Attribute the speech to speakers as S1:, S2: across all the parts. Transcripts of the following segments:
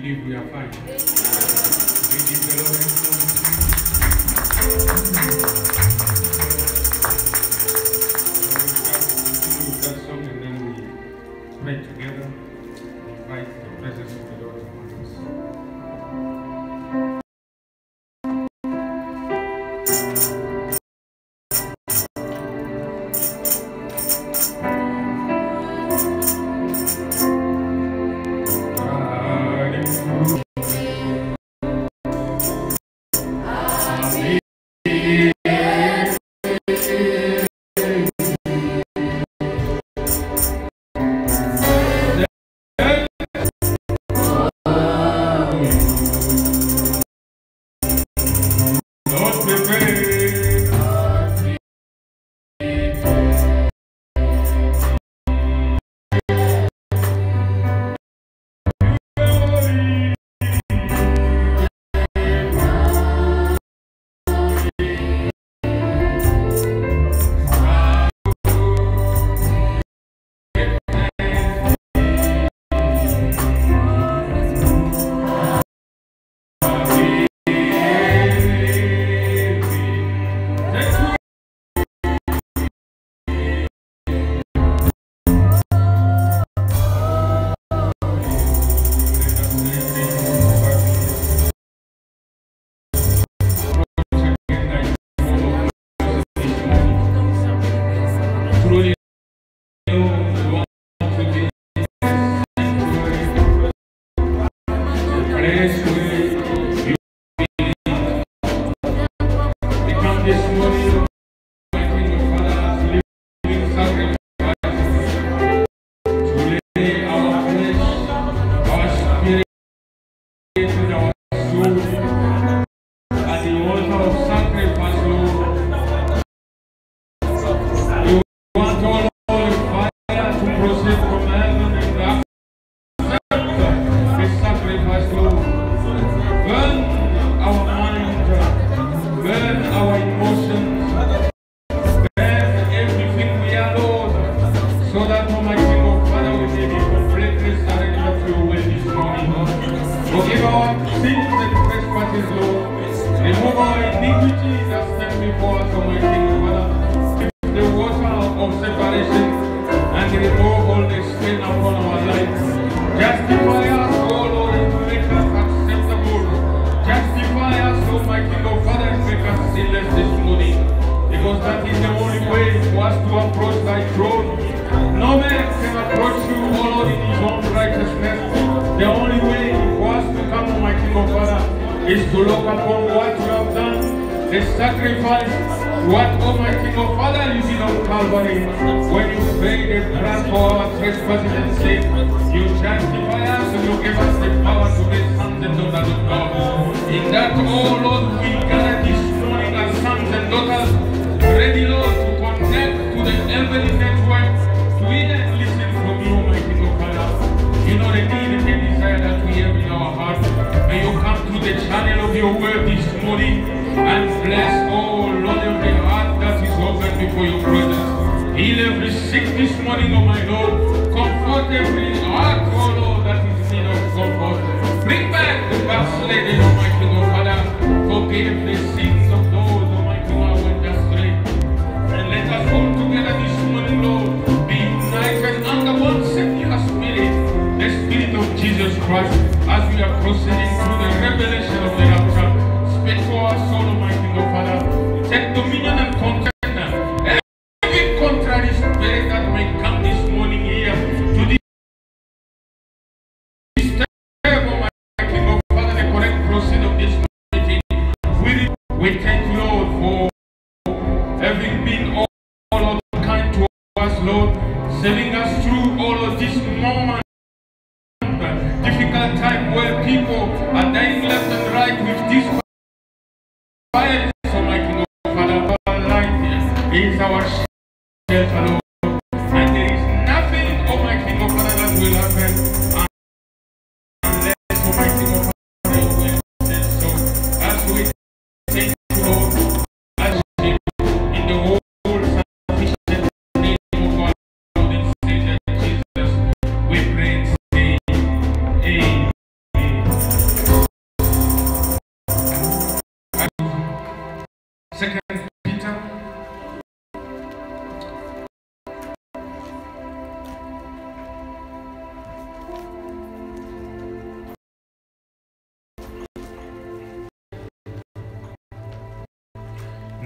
S1: believe we are fine. We give the Lord that song and then we pray together. Invite the presence of the Lord among us.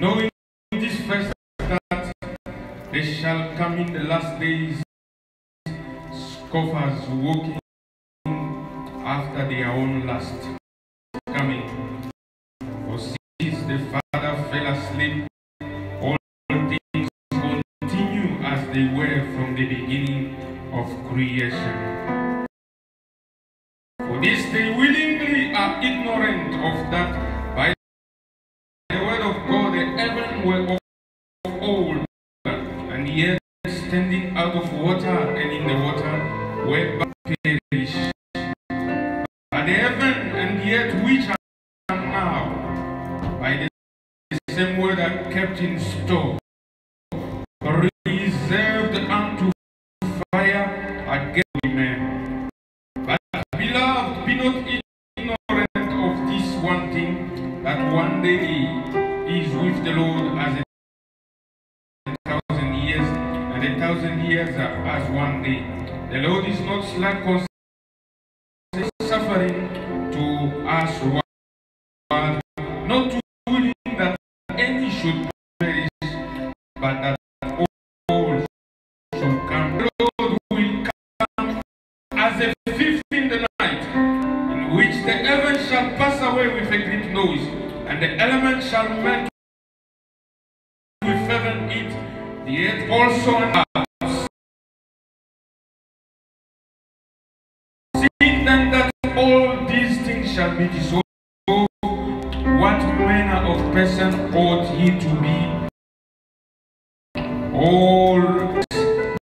S1: knowing this first, that there shall come in the last days scoffers walking after their own lust, coming. For since the father fell asleep, all things continue as they were from the beginning of creation. For this they willingly are ignorant of that by the word of God the heaven were of old, and yet standing out of water and in the water were but perished. But the heaven and yet which are now by the same word are kept in store, reserved unto fire against men. But beloved, be not ignorant of this one thing, that one day is with the Lord as 1,000 years, and 1,000 years are as one day. The Lord is not slack concerning suffering to us, not willing that any should perish, but that all should come. The Lord will come as a thief in the night, in which the heavens shall pass away with a great noise, and the elements shall melt with fervent heat, the earth also and us. Seeing then that all these things shall be dissolved, what manner of person ought ye to be? All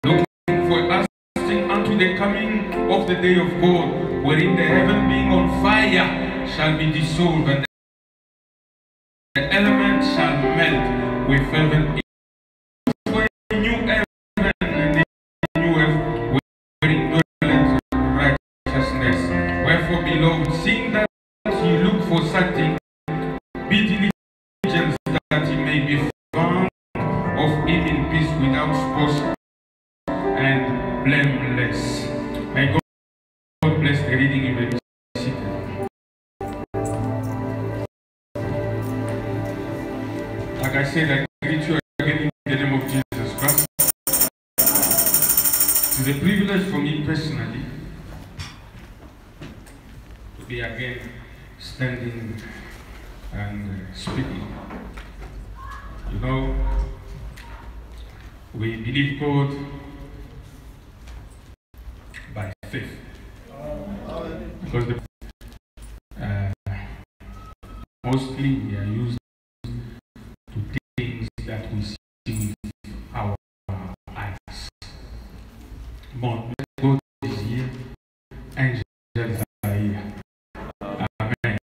S1: looking for lasting unto the coming of the day of God, wherein the heaven being on fire shall be dissolved, and the elements shall melt with fervent heat. For a new heaven and a new earth, wherein dwelleth righteousness. Wherefore, beloved, seeing that ye look for such things, be diligent that ye may be found of him in peace, without spot and blameless. May God bless the reading. You may be seated. Like I said, I greet you again in the name of Jesus Christ. It's a privilege for me personally to be again standing and speaking. You know, we believe God by faith, because mostly we are used to things that we see with our eyes. But God is here, angels are here. Amen.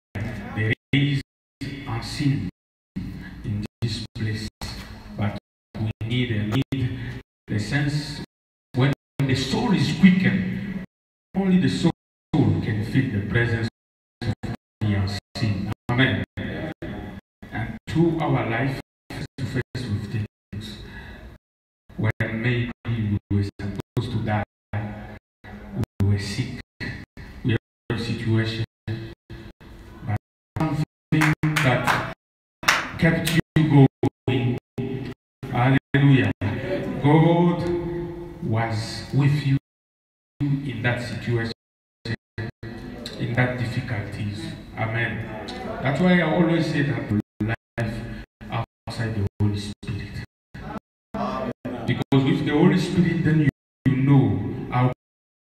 S1: There is unseen in this place, but we need the sense. When the soul is quickened, only the soul can feel the presence of the unseen. Amen. And through our life, to face with things, when maybe we were supposed to die, we were sick, we have a situation, but something that kept you going. Hallelujah. God was with you in that situation, in that difficulties. Amen. That's why I always say that life outside the Holy Spirit. Because with the Holy Spirit, then you know how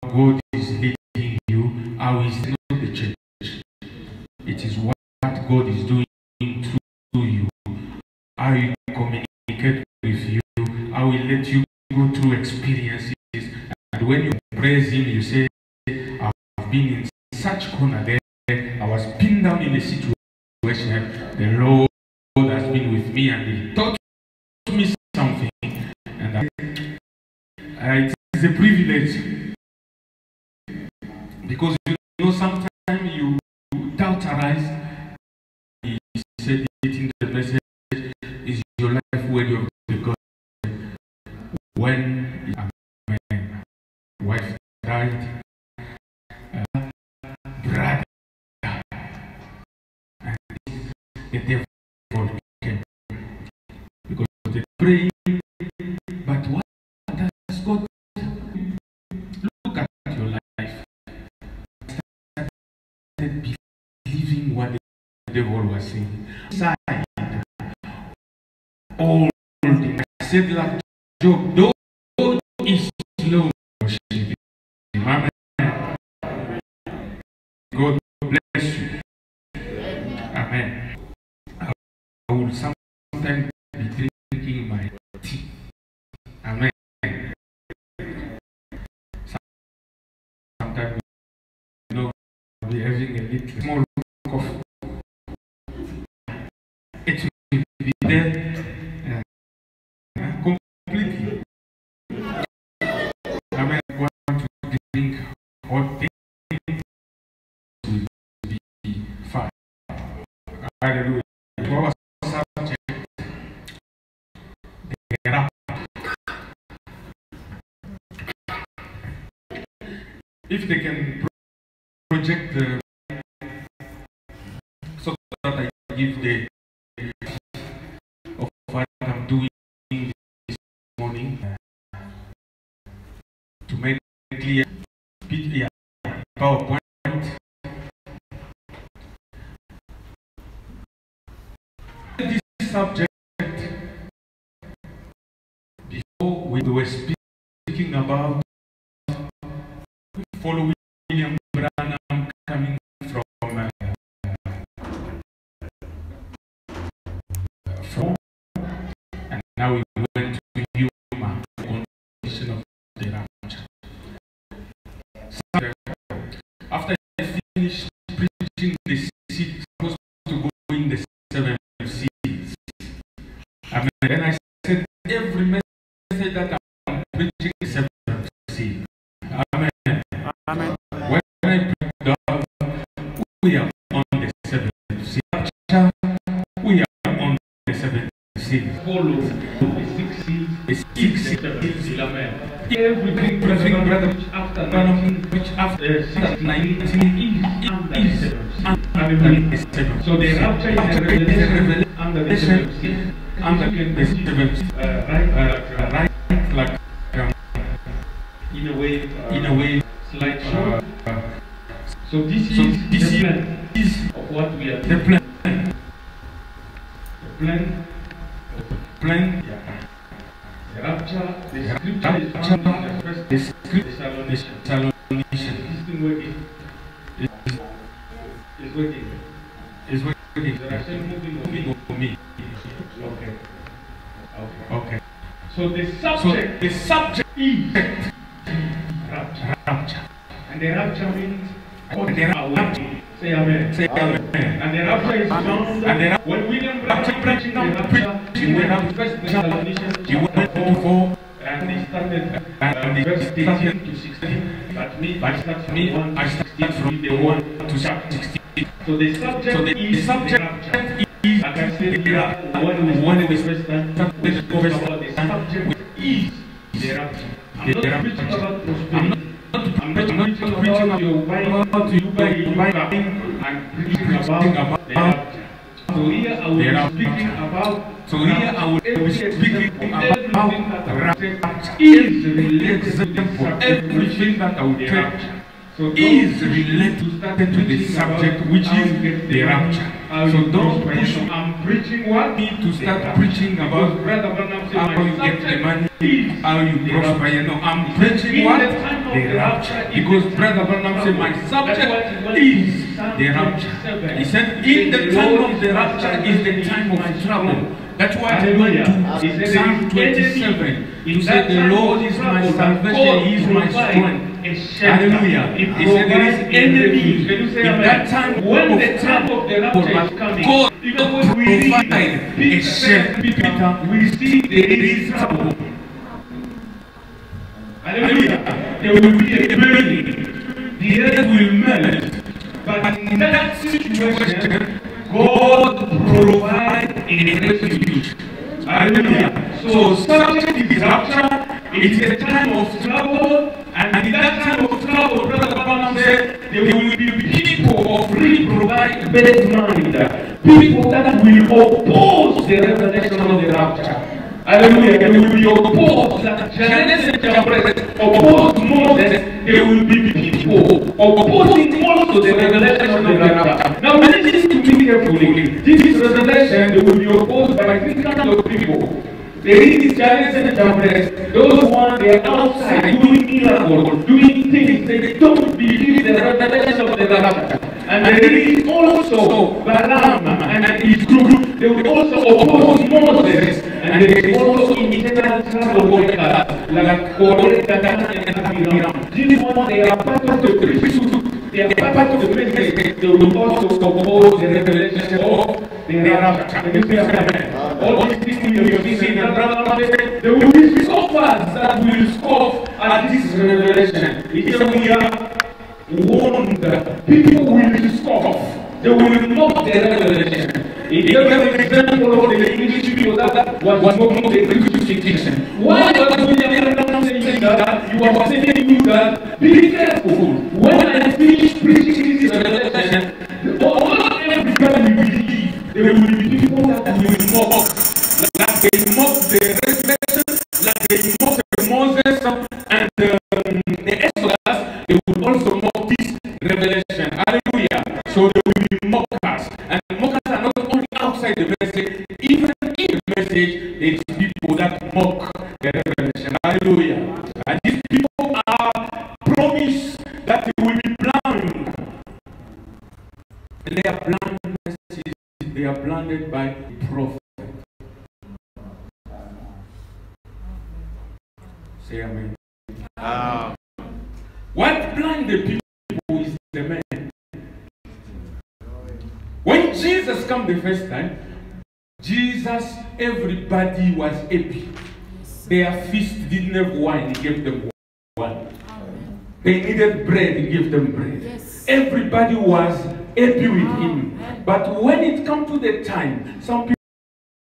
S1: God is leading you, how He is not the church. It is what God is doing through you, how He communicates with you, how He let you go through experiences. And when you praise Him, you say, I've been in such corner there, I was pinned down in a situation, the Lord has been with me and He taught me something, and it is a privilege, because you know sometimes you doubt arise. He said it in the message, is your life worthy of the God? When amen, wife died, brother died, and the devil came. praying, but what does God look at your life? Started believing what the devil was saying. Side, all the I said like Job, though is slow worshiping. Amen. God bless you. Amen. I will sometimes be drinking my tea. Amen. Sometimes, you know, I'll be having a little small coffee. It will be there completely. Amen. I want to drink hot tea. Will be fine. Hallelujah. Our subject, the rapture. If they can project the, so that I give the of what I'm doing this morning to make it clear, PowerPoint. This subject, before we were speaking about following William Branham coming from and now we went to human condition of the rapture. So, after I finished preaching the seed, supposed to go in the 7 seeds. Amen. Then I said every message that I'm preaching is 7 seeds. Amen. Amen. When I preach God, we are on the 7th seal. We are on the 7th seal. Follow the 6 seals. The 6 seals. Amen. Every brother which after 19 is under the 7th. So the rapture is a revelation under the 7th seal. Under the 7th right like in a way slideshow. So this is the plan of what we are doing. The plan. Yeah. The rapture. The scripture is found in the first Thessalonians. Is working. Is working. Is working. There are still moving for me. Okay. So the subject is rapture. And the rapture means say amen. Say amen. And the rapture is found when William Branham preaching the rapture in the first Thessalonians chapter 4, and they started verse 13 to 16. But I start from the 1 to 16. So the subject is the rapture. Like I said, when we first time we spoke about the subject is the rapture. I'm not preaching about prosperity. I'm not preaching about your buying and preaching about the rapture. So here I will be speaking about the rapture is related to everything that I will preach. So is related to the subject which is the rapture. So don't push me. I'm preaching what? Me to start preaching about how you get the money, how you prosper. No, I'm preaching what? The rapture. Because Brother Branham said my subject is the rapture. He said in the time of the rapture is the time of trouble. That's why I went to Psalm 27. He said the Lord is my salvation, He is my strength. Hallelujah. He said there is enemy. In that time when the time of the rapture is coming, God will provide a shelter. We see there is trouble. Hallelujah. There will be a burning. The earth will melt. But in that situation, God provides a refuge. Hallelujah. So subject is rapture. It is a time of trouble. And in that time of trouble, Brother Branham said, there will be people of reprobate mind. People that will oppose the revelation of the rapture. Hallelujah. They will be opposed, like Jannes and Jambres opposed Moses. There will be people opposing also the revelation of the rapture. Now listen to me carefully. This revelation, they will be opposed by three kinds of people. There is Jannes and Jambres. Those ones, they are outside doing miracles, doing things. They don't believe the revelation of the rapture. And there is also Balaam and his group. They will also oppose Moses. And there is also internal trouble workers like Korah, Dathan, and Abiram. These ones, they are part of the priesthood. They are part of the message. They will also oppose the revelation of the rapture. All these things you have seen, there will be scoffers that will scoff at this revelation. It is we are warned that people will scoff. They will mock the revelation. It gave an example of the English people that was mocking the crucifixion. Why was William saying that? You are saying you that be careful. When I finish preaching this revelation, not everybody will believe. There will be people that will mock. Like they mock the resurrection, like they mock the Moses and the Exodus, they will also mock this revelation. Hallelujah. So they will be mockers. And mockers are not only outside the message, even in the message, there is people that mock the revelation. Hallelujah. And these people are promised that they will be blind. And they are blind messages. They are blinded by prophet. Say amen. What blinded people is the man. When Jesus came the first time, Jesus, everybody was happy. Their feast didn't have wine, he gave them wine. They needed bread, he gave them bread. Everybody was happy with him. But when it comes to the time, some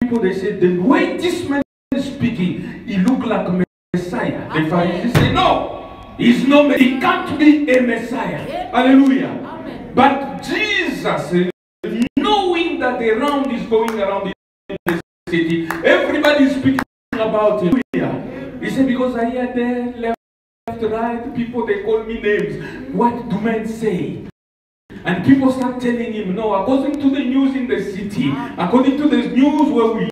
S1: people they said, the way this man is speaking, he looked like a Messiah. The Pharisees say, no, he's no, he can't be a Messiah. Hallelujah. But Jesus, knowing that the round is going around the city, everybody is speaking about him. He said, because I hear there, left, right, people, they call me names. What do men say? And people start telling him, no, according to the news in the city, according to the news where we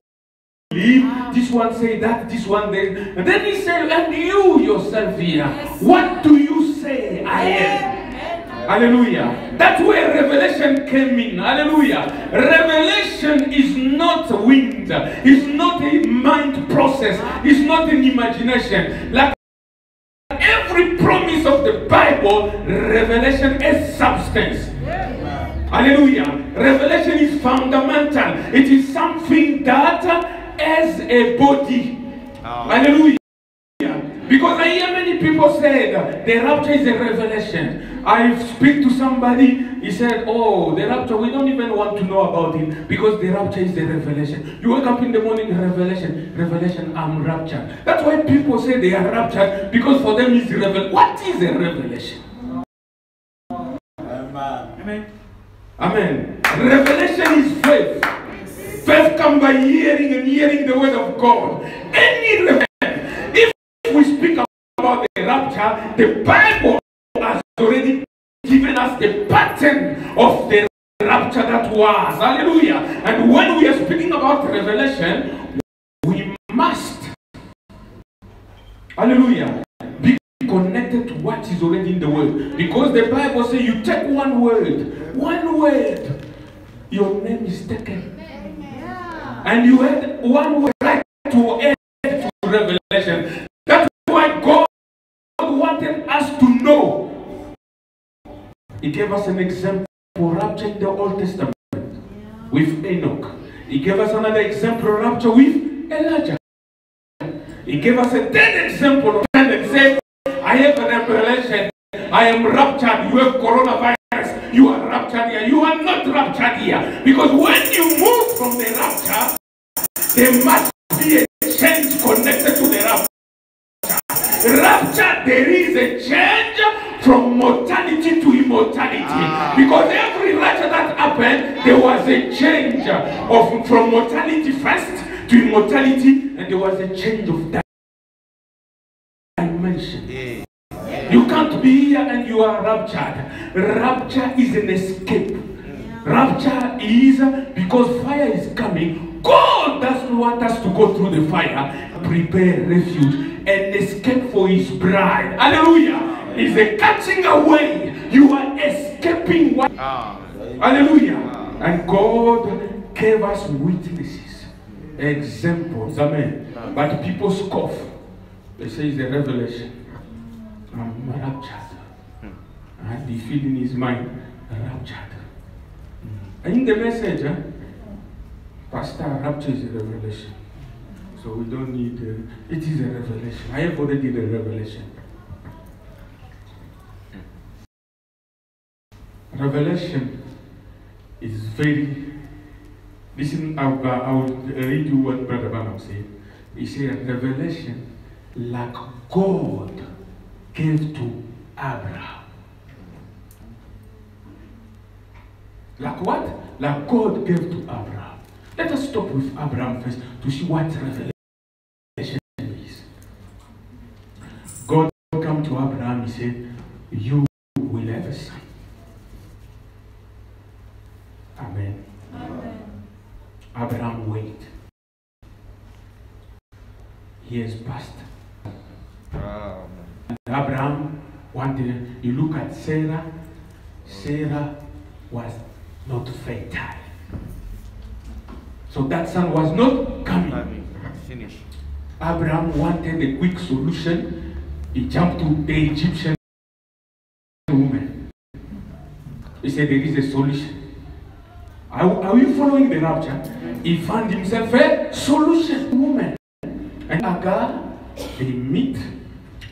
S1: live, this one say that, this one there. And then he said, and you yourself here, what do you say I am? Hallelujah. That's where revelation came in. Hallelujah. Revelation is not wind. It's not a mind process. It's not an imagination. Like every promise of the Bible, revelation is substance. Hallelujah. Revelation is fundamental. It is something that has a body. Hallelujah. Because I hear many people say that the rapture is a revelation. I speak to somebody, he said, oh, the rapture, we don't even want to know about it because the rapture is the revelation. You wake up in the morning, revelation, I'm raptured. That's why people say they are raptured, because for them it's revelation. What is a revelation? Amen. Amen. Revelation is faith. Faith comes by hearing and hearing the word of God. Any revelation. If we speak about the rapture, the Bible has already given us the pattern of the rapture that was. Hallelujah. And when we are speaking about revelation, we must, hallelujah, be connected to what is already in the word. Because the Bible says you take one word, your name is taken. And you had one word right to add to revelation. That's why God wanted us to know. He gave us an example rapture in the Old Testament with Enoch. He gave us another example rapture with Elijah. He gave us a third example and said, I have a revelation. I am raptured. You have coronavirus. You are raptured here. You are not raptured here. Because when you move from the rapture, there must be a change connected to the rapture. Rapture, there is a change from mortality to immortality. Because every rapture that happened, there was a change from mortality first to to immortality, and there was a change of dimension. You can't be here and you are raptured. Rapture is an escape. Rapture is because fire is coming. God doesn't want us to go through the fire. Prepare refuge and escape for his bride. Hallelujah. It's a catching away. You are escaping. Hallelujah. And God gave us witnesses, examples. Amen. But people scoff. They say it's a revelation. I'm raptured. And the feeling is mine, raptured. And in the message, Pastor, rapture is a revelation. So we don't need, it is a revelation. I have already the revelation. Revelation is very, listen, I'll read you what Brother Branham said. He said, revelation like God gave to Abraham. Like what? Like God gave to Abraham. Let us stop with Abraham first to see what revelation is. God came to Abraham, he said, you will have a son. Amen. Amen. Abraham wait. He has passed. And Abraham wanted, you look at Sarah. Sarah was not fertile. So that son was not coming.
S2: Finish.
S1: Abraham wanted a quick solution. He jumped to the Egyptian woman. He said there is a solution. Are you following the rapture? He found himself a solution woman. And Agar, they meet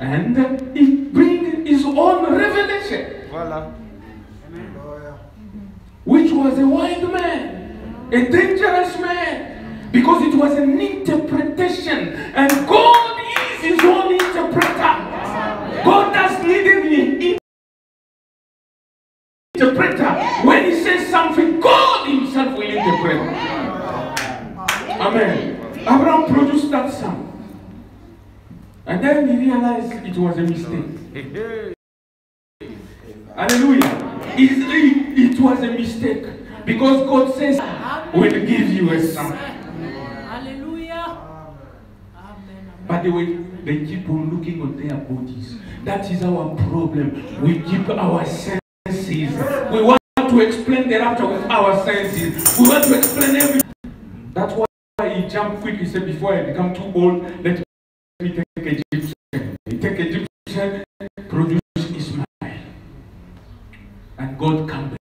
S1: and he brings his own revelation.
S2: Voila.
S1: Which was a wild man, a dangerous man, because it was an interpretation, and God is his own interpreter. God doesn't need any interpreter. When he says something, God himself will interpret. Amen. Abraham produced that son, and then he realized it was a mistake. Hallelujah. It was a mistake, because God says, "Will give you a son."
S3: Hallelujah. Amen.
S1: But they keep on looking on their bodies. That is our problem. We keep our senses. We want to explain the rapture with our senses. We want to explain everything. That's why he jumped quick. He said, "Before I become too old, let me take Egyptian." He take Egyptian, produce Ismail. And God came back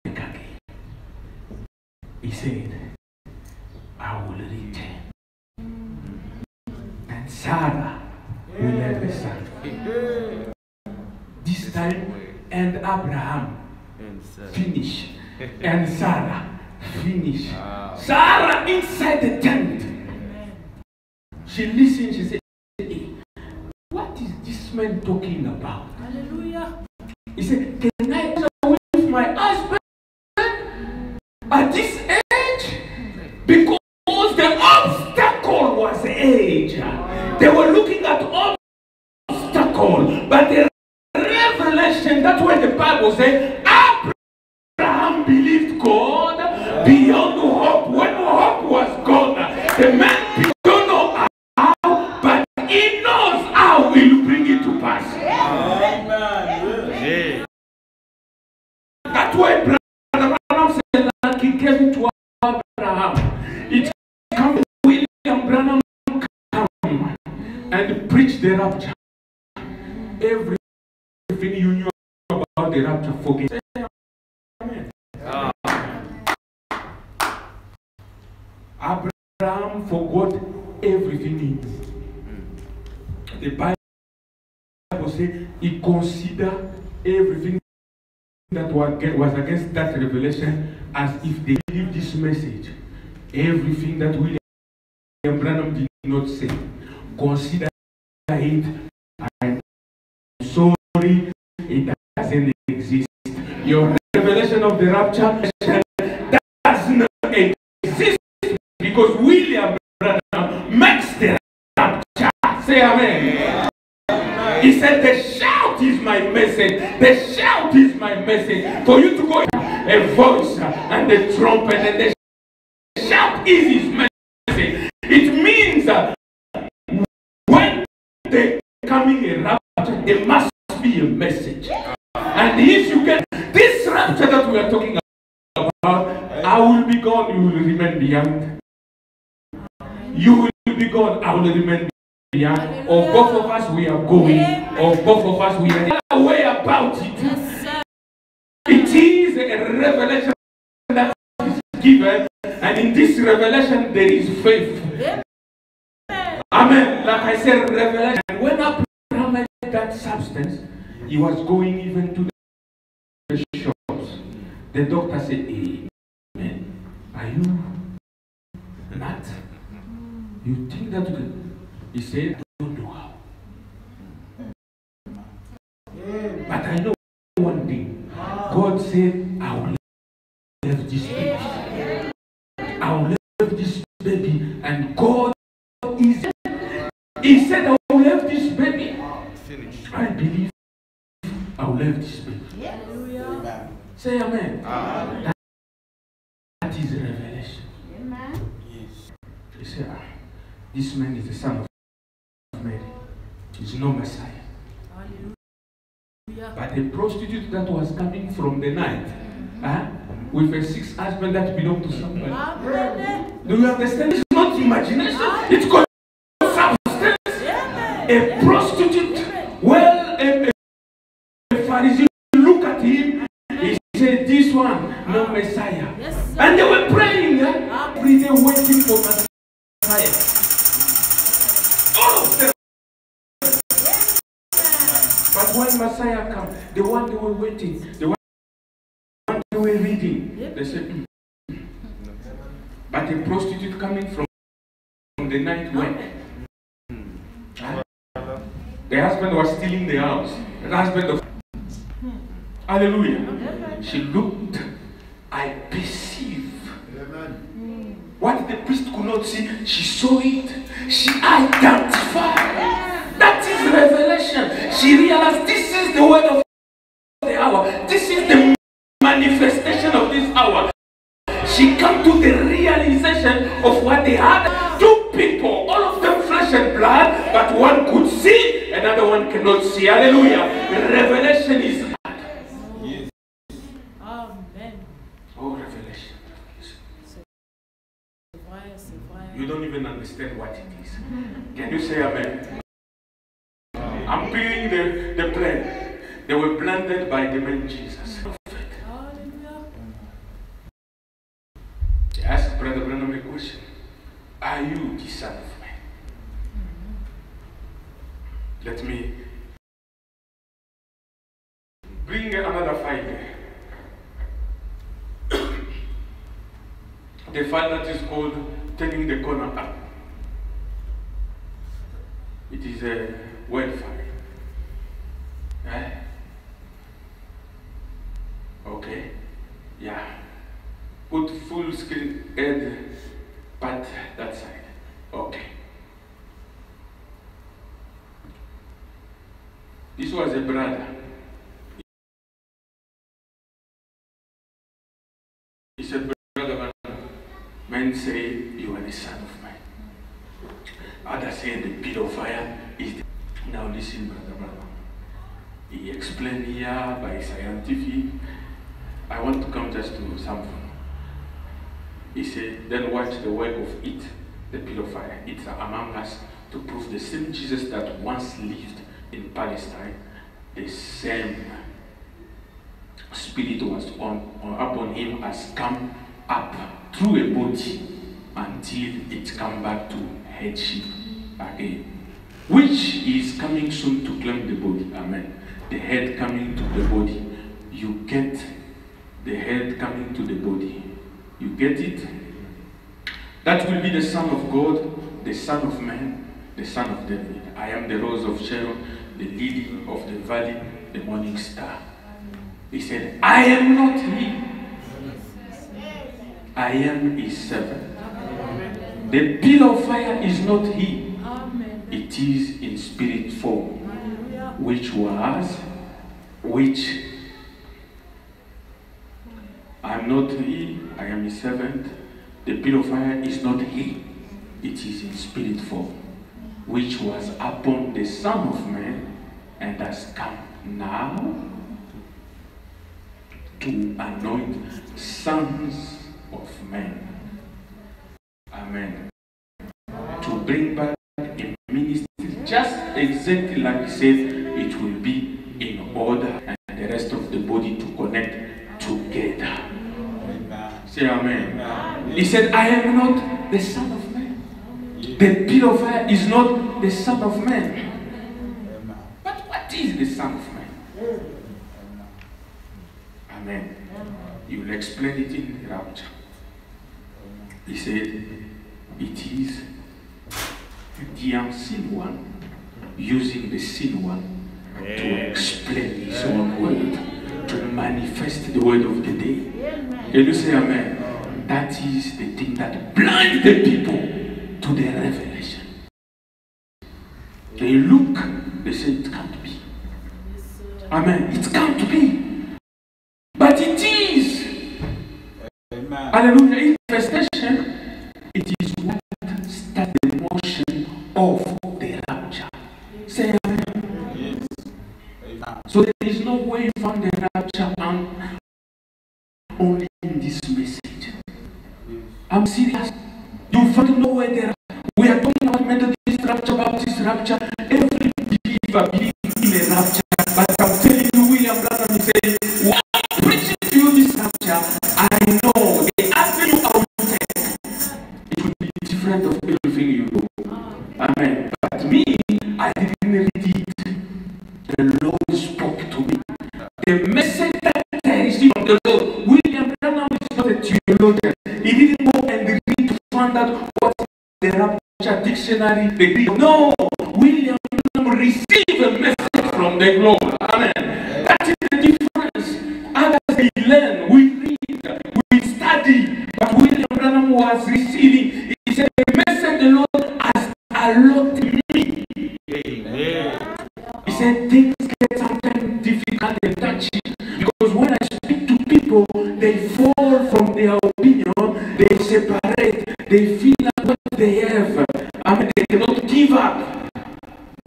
S1: again. He said, I will return. And Sarah will have a son. This time, and Abraham finish. And Sarah finish. Sarah inside the tent. She listened, she said, hey, what is this man talking about?
S3: Hallelujah.
S1: He said, can I go away with my husband at this age? Because the obstacle was age. They were looking at obstacle, but the revelation, that's why the Bible says, Abraham believed God beyond hope. When hope was gone, the man don't know how, but he knows how he will bring it to pass. That's why Brother Branham said that he gave it to Abraham. It come William Branham come and preach the rapture. Everything you knew about the rapture, forget. Amen. Abraham forgot everything he knew. The Bible says he considered everything that was against that revelation as if they believed this message. Everything that William Branham did not say, consider it. I'm sorry, it doesn't exist. Your revelation of the rapture does not exist, because William Say amen. He said, the shout is my message. The shout is my message. For you to go a voice and the trumpet and the shout is his message. It means when they coming a rapture, there must be a message. And if you get this rapture that we are talking about, I will be gone, you will remain beyond. You will be gone, I will remain beyond. Or both of us we are going, or both of us we are aware about it. It is a revelation that is given, and in this revelation there is faith. Amen. Like I said, revelation. And when Abraham had that substance, he was going even to the shops. The doctor said, amen. Are you not? You think that he said, I don't know how. But I know one thing. God said, I will love this baby. I will love this baby. And God is. He said, I will love this baby. I believe I will love this baby. Yes. Say amen. That is revelation. Amen. Yes. He said, this man is the son of Mary. He's no Messiah. Hallelujah. But the prostitute that was coming from the night, with a sixth husband that belonged to somebody. Amen. Do you understand? It's not imagination. It's called substance. A prostitute, well, a Pharisee look at him, he said, this one, no Messiah. Yes, and they were praying, every day waiting for Messiah. All of them. But when Messiah comes, the one they were waiting, the one they were reading, they said, but a prostitute coming from the night went. The husband was still in the house. The husband of hallelujah. She looked, I perceive. What the priest could not see, she saw it. She identified. That is revelation. She realized this is the word of the hour. This is the manifestation of this hour. She came to the realization of what they had. Two people, all of them flesh and blood, but one could see, another one cannot see. Hallelujah. Revelation is hard. Yes. Amen. Oh, revelation. You don't even understand what it is. Can you say amen? I'm being the plan. They were planted by the man Jesus. Ask Brother Branham a question. Are you the Son of Man? Let me bring another file there. The file that is called Turning the Corner Up. It is a word file. Okay. Yeah. Put full screen head part that side. Okay. This was a brother. He said, Brother, men say you are the Son of Man. Others say the pit of fire is the... Now listen, Brother. He explained here by scientific. I want to come just to something. He said, then watch the work of it, the pit of fire. It's among us to prove the same Jesus that once lived in Palestine, the same spirit was upon him has come up through a body until it come back to headship again, which is coming soon to claim the body. Amen. The head coming to the body. You get the head coming to the body. You get it? That will be the Son of God, the Son of Man, the Son of David. I am the rose of Sharon, the lily of the valley, the morning star. He said, I am not he. I am his servant. The pillar of fire is not he. Amen. it is in spirit form, which I'm not he, I am his servant. The pillar of fire is not he, it is in spirit form, which was upon the Son of Man, and has come now to anoint sons of men. Amen. To bring back a ministry just exactly like he said, it will be in order, and the rest of the body to connect together. Say amen. He said, I am not the Son of Man. The pillar of fire is not the Son of Man. But what is the Son of Man? Amen. You will explain it in the rapture. He said, it is the unseen one using the seen one to explain his own word, to manifest the word of the day. Can you say amen? That is the thing that blinds the people to the revelation. They look, they say it can't be. Amen. It can't be. But it is. Amen. Hallelujah. Manifestation, it is what starts the motion of the rapture. Say amen. Yes. Amen. So there is no way you find the rapture only in this message. I'm serious. You find nowhere there. We are talking about Methodist rapture, Baptist rapture. Every believer believes in a rapture. But I'm telling you, William Branham is saying, while I'm preaching to you this rapture, I know the avenue I will take, it will be different of everything you know. Amen. But me, I didn't read it. The Lord spoke to me. The message that I received from the Lord, William Branham is not a theologian. He didn't go and read to find out what the rapture dictionary degree. No, William Branham received a message from the Lord. Amen. That is the difference. Others they learn, we read, we study. But William Branham was receiving. He said, the message the Lord has allotted me. Amen. He said, things get sometimes difficult and touchy. Because when I speak to people, they fall from their opinion, they separate, they feel like what they have. I mean, they cannot give up.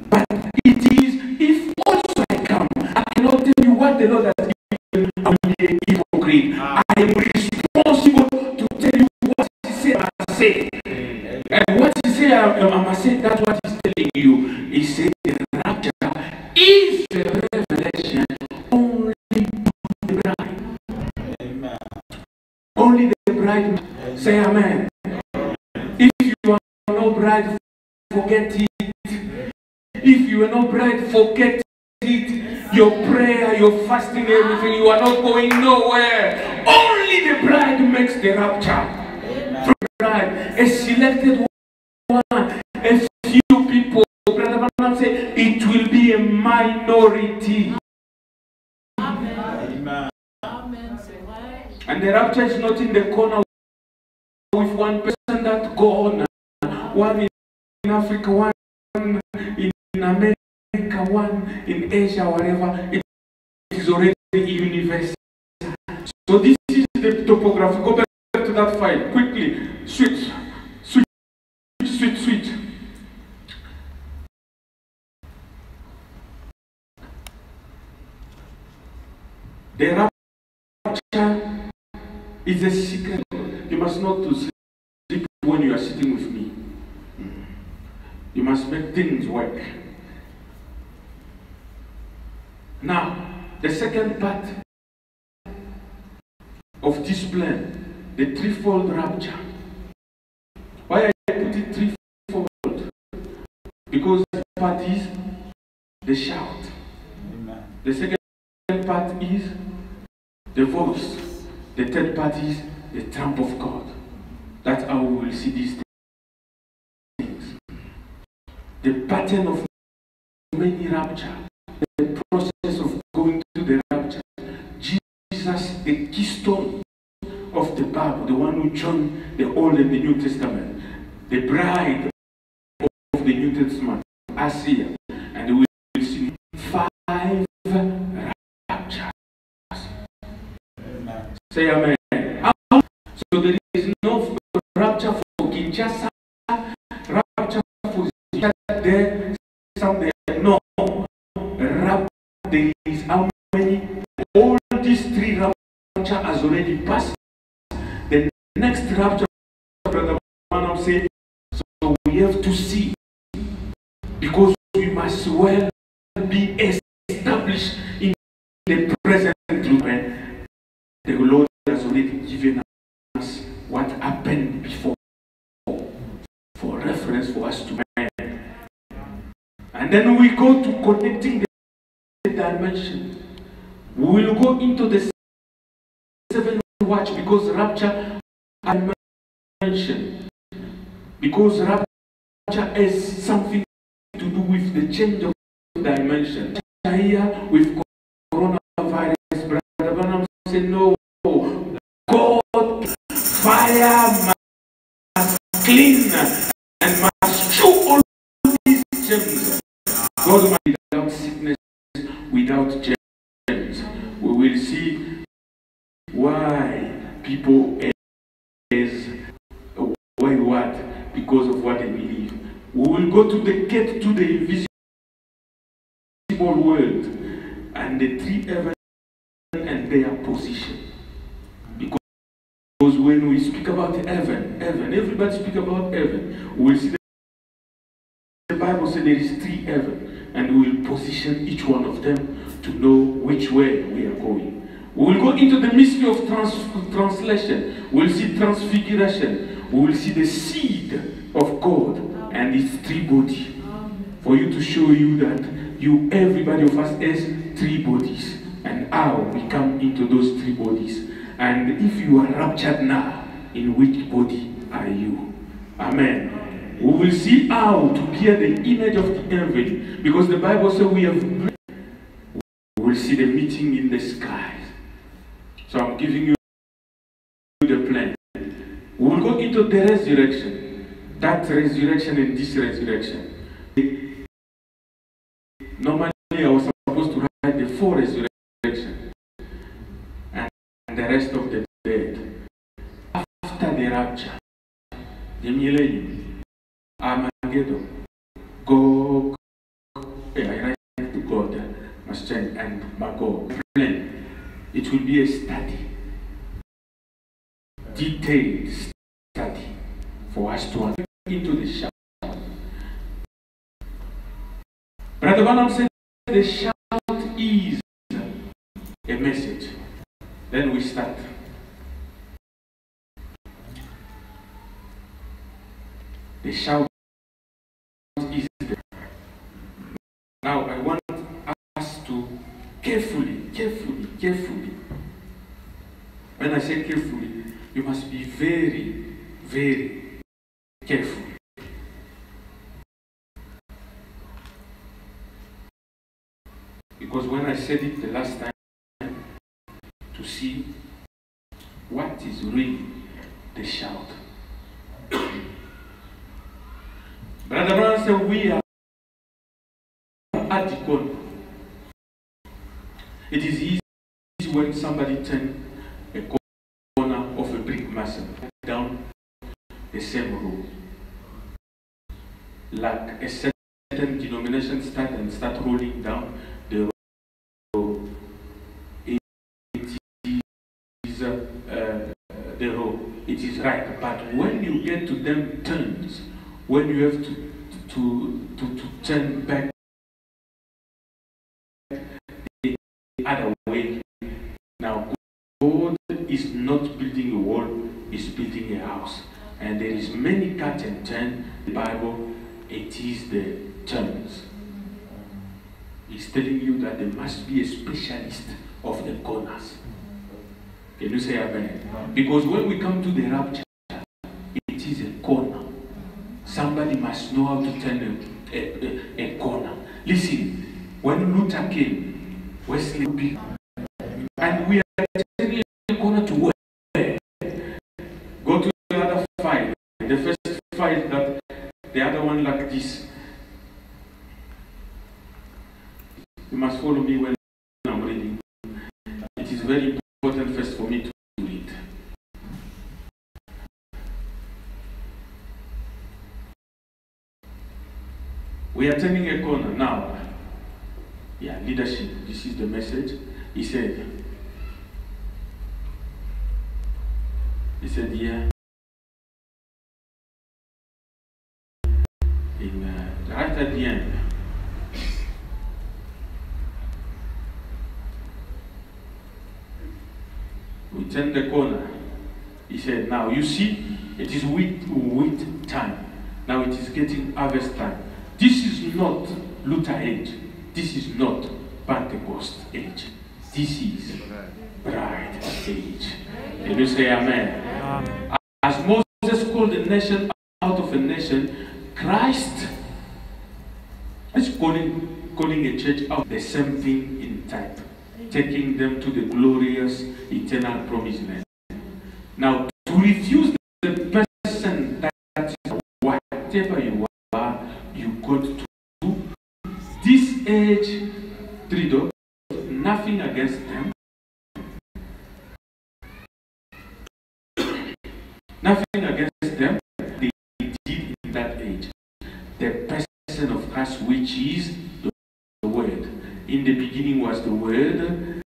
S1: But it is, if also I come, I cannot tell you what the Lord has given, I will be a hypocrite. I am responsible to tell you what He said, I must say. And what He said, I must say, that's what He's telling you. He said, the rapture is the revelation only to the bride. Amen. Only the bride. Say amen. If you are no bride, forget it. If you are no bride, forget it. Your prayer, your fasting, everything, you are not going nowhere. Only the bride makes the rapture. From the bride, a selected one, a few people. Brother Branham said, it will be a minority. Amen. And the rapture is not in the corner with one person that go on. One in Africa, one in America, one in Asia, whatever. It is already universal. So this is the topography. Go back to that file quickly. Switch. The rapture is a secret. You must not to sleep when you are sitting with me. You must make things work. Now, the second part of this plan, the threefold rapture. Why I put it threefold? Because the part is the shout. Amen. The second part is the voice. The third part is the trump of God. That's how we will see these things. The pattern of many rapture, the process of going to the rapture. Jesus, the keystone of the Bible, the one who joined the Old and the New Testament, the bride of the New Testament. last year, and we will see 5 raptures. Say amen. So there is no rapture for Kinshasa, rapture for Kinshasa there, somewhere. No. There is how many? All these 3 rapture has already passed. The next rapture, Brother Branham said, so we have to see, because we must well be established in the present truth. The Lord has already given us what happened before for reference for us to make. And then we go to connecting the dimension. We will go into the 7th watch, because rapture dimension. Because rapture has something to do with the change of dimension. Here with coronavirus, Brother Branham said, no, God, fire must clean and must chew all these germs. God must be without sickness, without germs. We will see why people is what? Because of what they believe. We will go to the gate to the invisible world and the 3 heavens and their position. Because when we speak about heaven, everybody speak about heaven. We will see the Bible says there is 3 heaven, and we will position each one of them to know which way we are going. We will go into the mystery of translation. We will see transfiguration. We will see the seed of God and its 3 bodies. For you to show you that everybody of us has 3 bodies, and how we come into those 3 bodies. And if you are raptured now, in which body are you? Amen. We will see how to bear the image of the heaven, because the Bible says we will see the meeting in the skies. So I'm giving you the plan. We will go into the resurrection. That resurrection and this resurrection. Normally I was supposed to write the 4 resurrections and the rest of the dead. After the rapture, the millennium, Armageddon, Gog, I write to God, Master and Magog. Plan. It will be a study, detailed study for us to enter into the shout. Brother Branham said the shout is a message. Then we start. The shout is there. Now I want us to carefully. When I say carefully, you must be very, very careful. Because when I said it the last time, to see what is really the shout. Brother Branham said we are at the corner. It is easy when somebody turns a corner of a brick mason down the same road. Like a certain denomination start rolling down the road. It is the road. It is right. But when you get to them turns, when you have to turn back the other way, now God is not building a wall, is building a house. And there is many cut and turn. The Bible, it is the turns. He's telling you that there must be a specialist of the corners. Can you say amen? Because when we come to the rapture, it is a corner. Somebody must know how to turn a corner. Listen, when Luther came, Wesley beat, and we are turning a corner to where? Go to the other file. The first file that the other one like this. You must follow me when I'm reading. It is very important first for me to read. We are turning a corner now. Yeah, leadership. This is the message. He said, yeah, right at the end. We turn the corner. He said, now you see, it is wheat time. Now it is getting harvest time. This is not Luther age. This is not Pentecost age. This is bride age. Can you say amen? Amen? As Moses called a nation out of a nation, Christ is calling a church out the same thing in type, taking them to the glorious eternal promised land. Now, to refuse the person that whatever you are, you got to do. This age, 3 doors, nothing against them. Nothing against them. They did in that age. The person of Christ, which is the Word. In the beginning was the Word,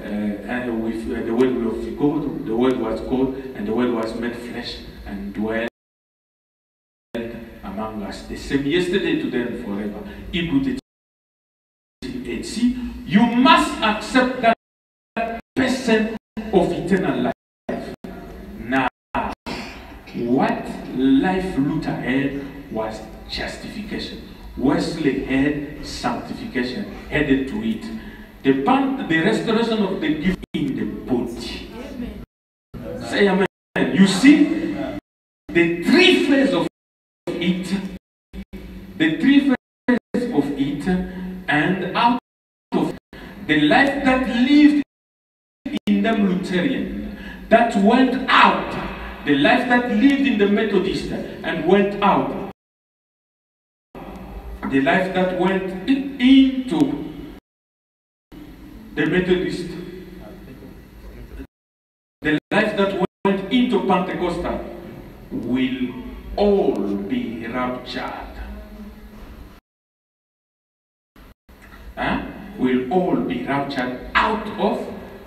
S1: and with the Word of God, the Word was God, and the Word was made flesh and dwelt among us. The same yesterday, today, and forever. Hebrew 13:8. See, you must accept that person of eternal life. Now, what life Luther had was justification. Wesley had sanctification, added to it. The restoration of the gift in the body. Amen. Say amen. You see, the three phases of it, and out of the life that lived in the Lutheran, that went out, the life that lived in the Methodist and went out, the life that went into the Methodist, the life that went into Pentecostal, will all be raptured. Will all be raptured out of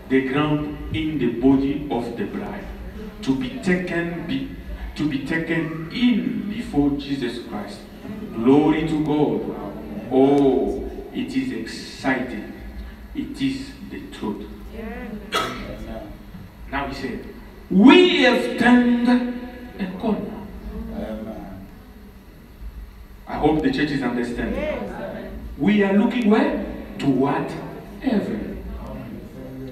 S1: the ground in the body of the bride, to be taken in before Jesus Christ. Glory to God. Oh, it is exciting. It is the truth. Now he said, we have turned a corner. I hope the church is understanding. We are looking where? Toward heaven.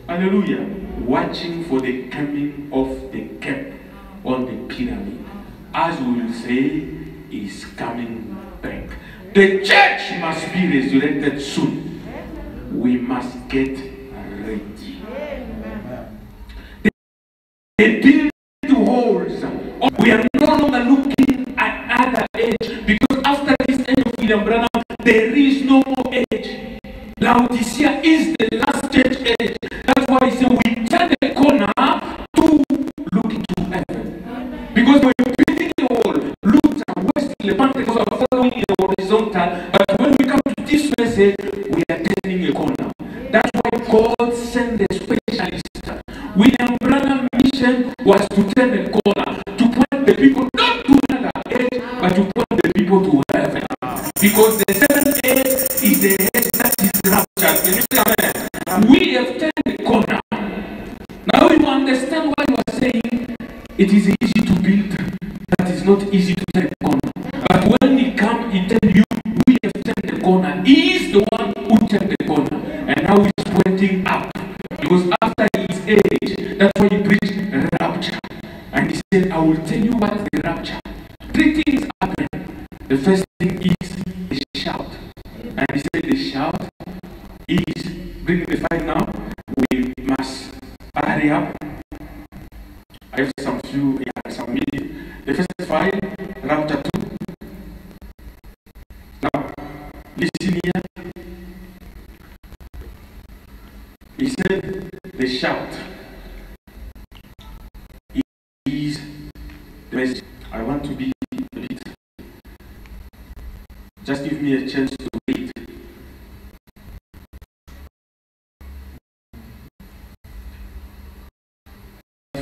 S1: Hallelujah. Watching for the coming of the cap on the pyramid. As we will say, is coming back. The church must be resurrected soon. We must get ready. The build holes. We are no longer looking at other age, because after this age of William Branham, there is no more age. Laodicea is the last church age. That's why I say we turn the corner to look into heaven. Because we're building the wall, Luther, Wesley, Pentecost are following in the horizontal, but when we come to this message, we are turning a corner. That's why God sent the specialist. William Branham's mission was to turn a corner, to point the people not to another age, but to point the people to heaven. Because the seventh age is the age that is raptured. Can you say amen? We have turned the corner. Now you understand why you are saying it is easy to build, that is not easy to turn the corner. But when he comes, he tells you, we have turned the corner. He is the one who turned the corner. And now he's pointing up. Because after his age, that's why he preached rapture. And he said, I will tell you what the rapture. 3 things happen. The first thing is the shout. And he said the shout is, bring the 5 now, we must hurry up. I have some minutes. The first 5, rapture 2. Now, listen here. Just give me a chance to read.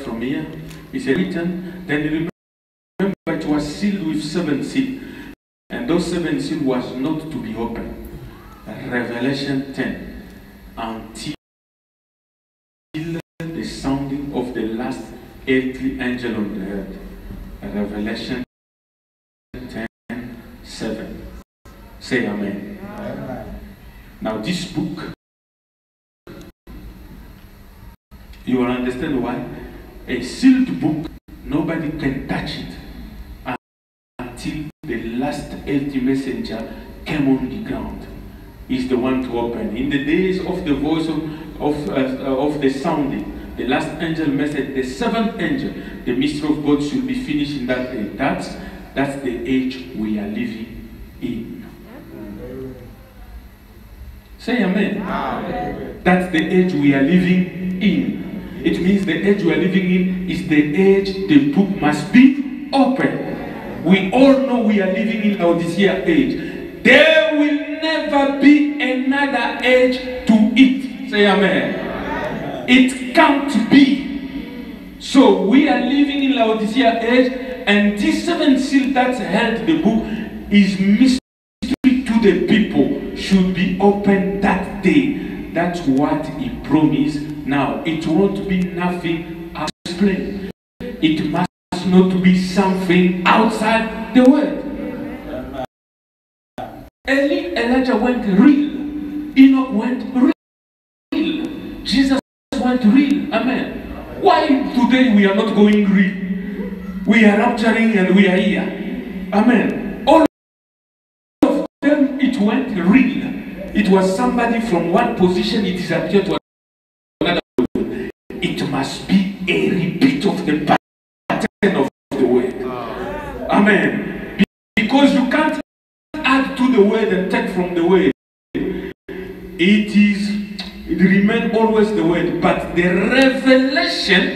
S1: From here, it's written, then remember it was sealed with 7 seals, and those 7 seals was not to be opened. Revelation 10, until the sounding of the last earthly angel on the earth. Revelation 10, 7. Say amen. Amen. Now this book, you will understand why. A sealed book, nobody can touch it until the last earthly messenger came on the ground. He's the one to open. In the days of the voice of the sounding, the last angel message, the 7th angel, the mystery of God should be finished in that day. That's the age we are living in. Say amen. Amen. That's the age we are living in. It means the age we are living in is the age the book must be open. We all know we are living in Laodicea age. There will never be another age to it. Say amen. Amen. It can't be. So we are living in Laodicea age, and this 7th seal that held the book is mystery to the people, should be opened that day. That's what he promised. Now, it won't be nothing explained. It must not be something outside the word. Elijah went real. Enoch went real. Jesus went real. Amen. Why today we are not going real? We are rapturing and we are here. Amen. All of them, it went real. It was somebody from one position, it disappeared to another. It must be a repeat of the pattern of the word. Amen. Because you can't add to the word and take from the word. It remains always the word, but the revelation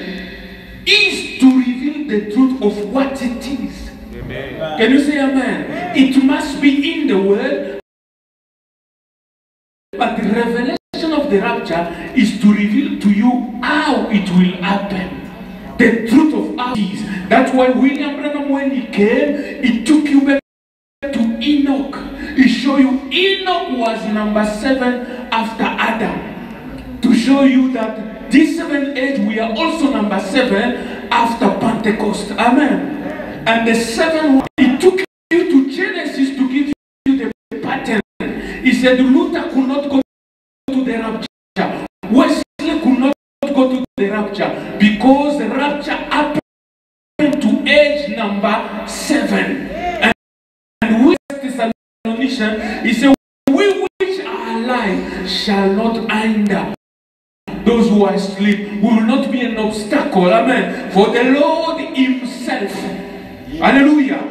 S1: is to reveal the truth of what it is. Amen. Can you say amen? It must be in the word. But the revelation of the rapture is to reveal to you how it will happen. The truth of how it is. That's why William Branham, when he came, he took you back to Enoch. He showed you Enoch was number 7 after Adam. To show you that this 7th age, we are also number 7 after Pentecost. Amen. And the 7th, he took you to Genesis to give you the pattern. He said Luther could not go to the rapture. Wesley could not go to the rapture because the rapture happened to age number 7. And with Thessalonians, he said, we which are alive shall not hinder those who are asleep. We will not be an obstacle. Amen. For the Lord himself, hallelujah,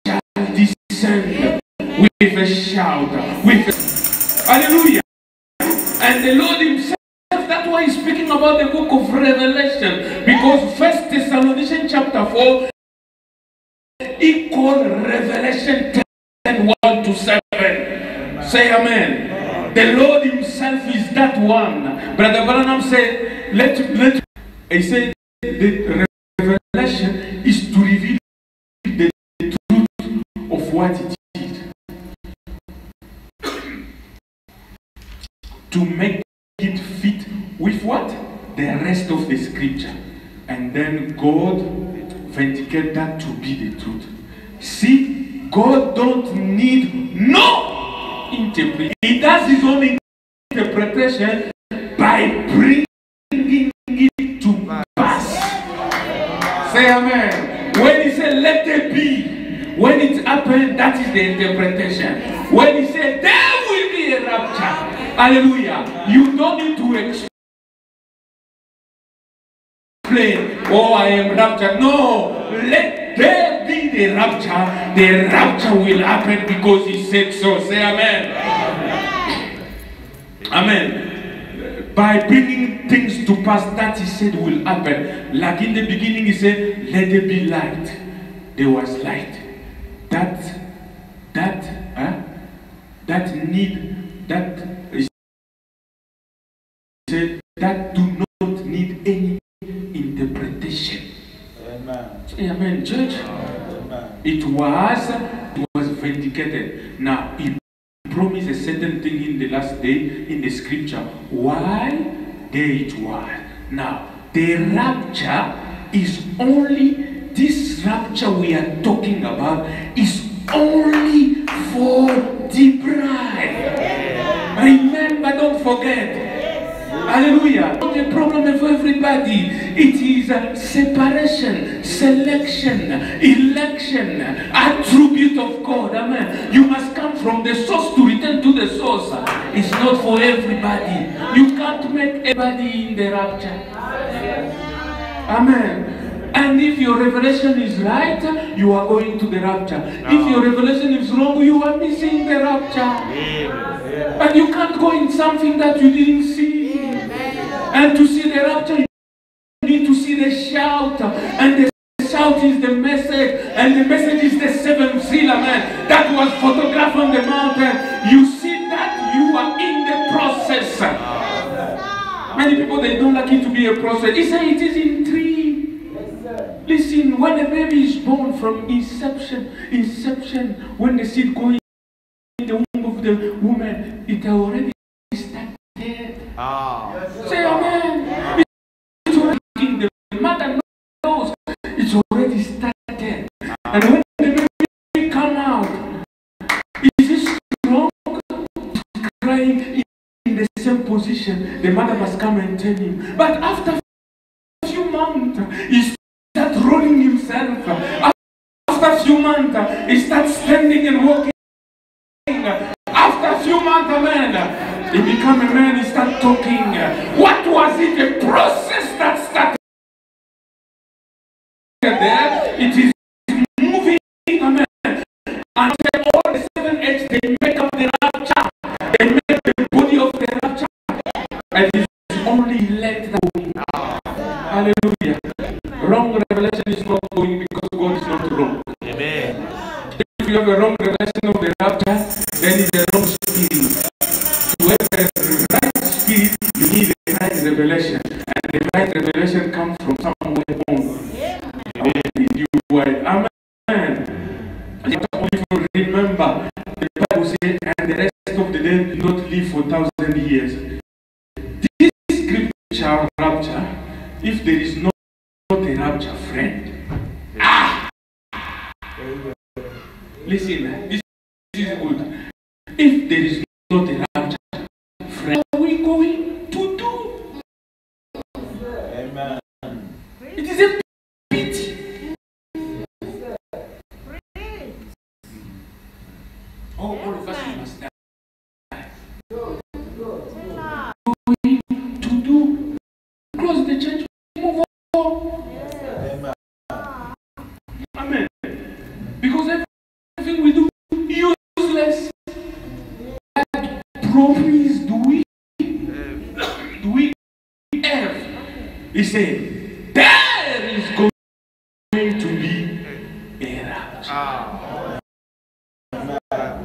S1: shall descend with a shout, hallelujah. And the Lord himself, that's why he's speaking about the book of Revelation, because 1 Thessalonians chapter 4 he called Revelation 10, 1 to 7. Say amen. The Lord himself is that one. Brother Branham said, he said the revelation is to reveal the truth of what it is. To make it fit with what? The rest of the scripture. And then God vindicate that to be the truth. See, God don't need no interpretation. He does his own interpretation by bringing it to pass. Say amen. When he said let there be, when it happened, that is the interpretation. When he said there will be a rapture, hallelujah, you don't need to explain, oh, I am raptured. No, let there be the rapture. The rapture will happen because he said so. Say amen. Amen. By bringing things to pass that he said will happen. Like in the beginning he said, let there be light. There was light. That that need, that is said, that do not need any interpretation.
S2: Amen.
S1: Say amen, church.
S2: Amen.
S1: It was vindicated. Now, he promised a certain thing in the last day in the scripture. Why? There it was. Now, the rapture is only, this rapture we are talking about is only for the bride. Remember, don't forget. Hallelujah. Not a problem for everybody. It is a separation, selection, election, attribute of God. Amen. You must come from the source to return to the source. It's not for everybody. You can't make everybody in the rapture. Amen. And if your revelation is right, you are going to the rapture. If your revelation is wrong, you are missing the rapture. And you can't go in something that you didn't see. And to see the rapture, you need to see the shout. And the shout is the message. And the message is the seventh seal, amen. That was photographed on the mountain. You see that you are in the process. Many people, they don't like it to be a process. He said it is in 3. Listen, when a baby is born from inception, when the seed goes in the womb of the woman, it already started. Say amen. It's already in the mother knows it's already started. And when the baby come out, is it strong? Crying in the same position. The mother must come and tell him. But after a few months, he starts rolling himself. After a few months, he starts standing and walking. After a few months, man, he become a man, he starts talking. What was it? The process that started there, it is moving, amen. Until all the 7 H's, they make up the rapture. They make the body of the rapture. And it is only let go. Hallelujah. Wrong revelation is not going because God is not wrong.
S2: Amen.
S1: If you have a wrong revelation of the rapture, then it's a wrong spirit. To have the right spirit, you need the right revelation. And the right revelation comes from somewhere home. Amen. Only for remember, the Bible says, and the rest of the day do not live for 1,000 years. This scripture rapture, if there is not a rapture friend. Listen, this is good. If there is not a rapture friend, what are we going to do?
S2: Amen.
S1: It is a pity. All of us must die. Going to do, close the church, move on. Amen. Because everything we do useless. What promise do we have? He said, there is going to be a rapture.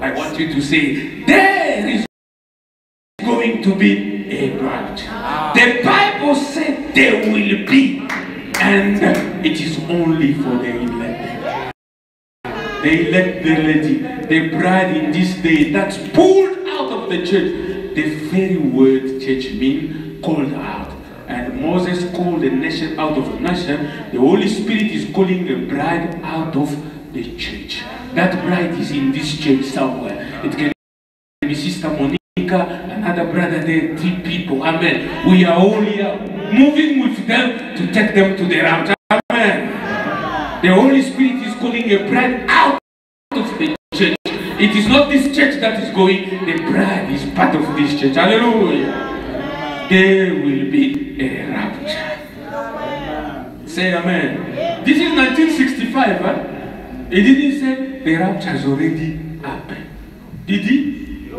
S1: I want you to say, there is going to be a rapture. The Bible said there will be, and it is only for the elect. The elect, the lady, the bride in this day that's pulled out of the church. The very word church means called out. And Moses called the nation out of a nation. The Holy Spirit is calling the bride out of the church. That bride is in this church somewhere. It can be Sister Monica, another brother there, 3 people. Amen. We are all here moving with them to take them to the rapture. Amen. The Holy Spirit is calling a bride out of the church. It is not this church that is going. The bride is part of this church. Hallelujah. There will be a rapture. Say amen. This is 1965. Huh? He didn't say the rapture has already happened. Did he?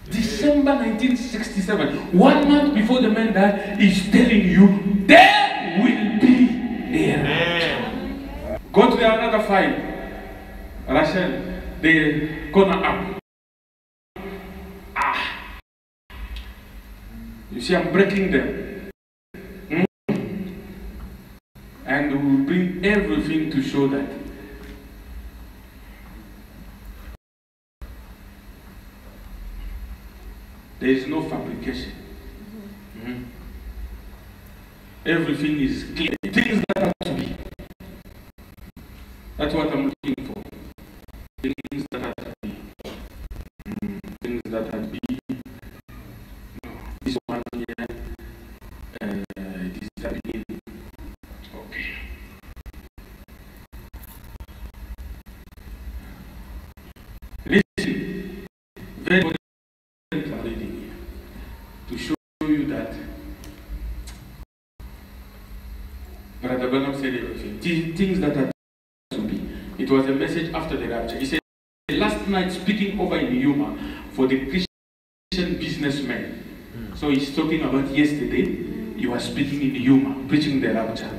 S1: December 1967. 1 month before the man died, he's telling you there will be a rapture. Go to the another file. Rachel, the corner up. You see, I'm breaking them. And we will bring everything to show that. There is no fabrication. Everything is clear. Things that are to be. That's what I'm looking for. Things that are to be. Things that are to be. No, this one here, it is the beginning. Okay. Listen. Very important reading here to show you that Brother Branham said everything. Things that are to be. It was a message after the rapture. He said, last night speaking over in Yuma for the Christian businessmen. So he's talking about yesterday. He was speaking in Yuma, preaching the rapture.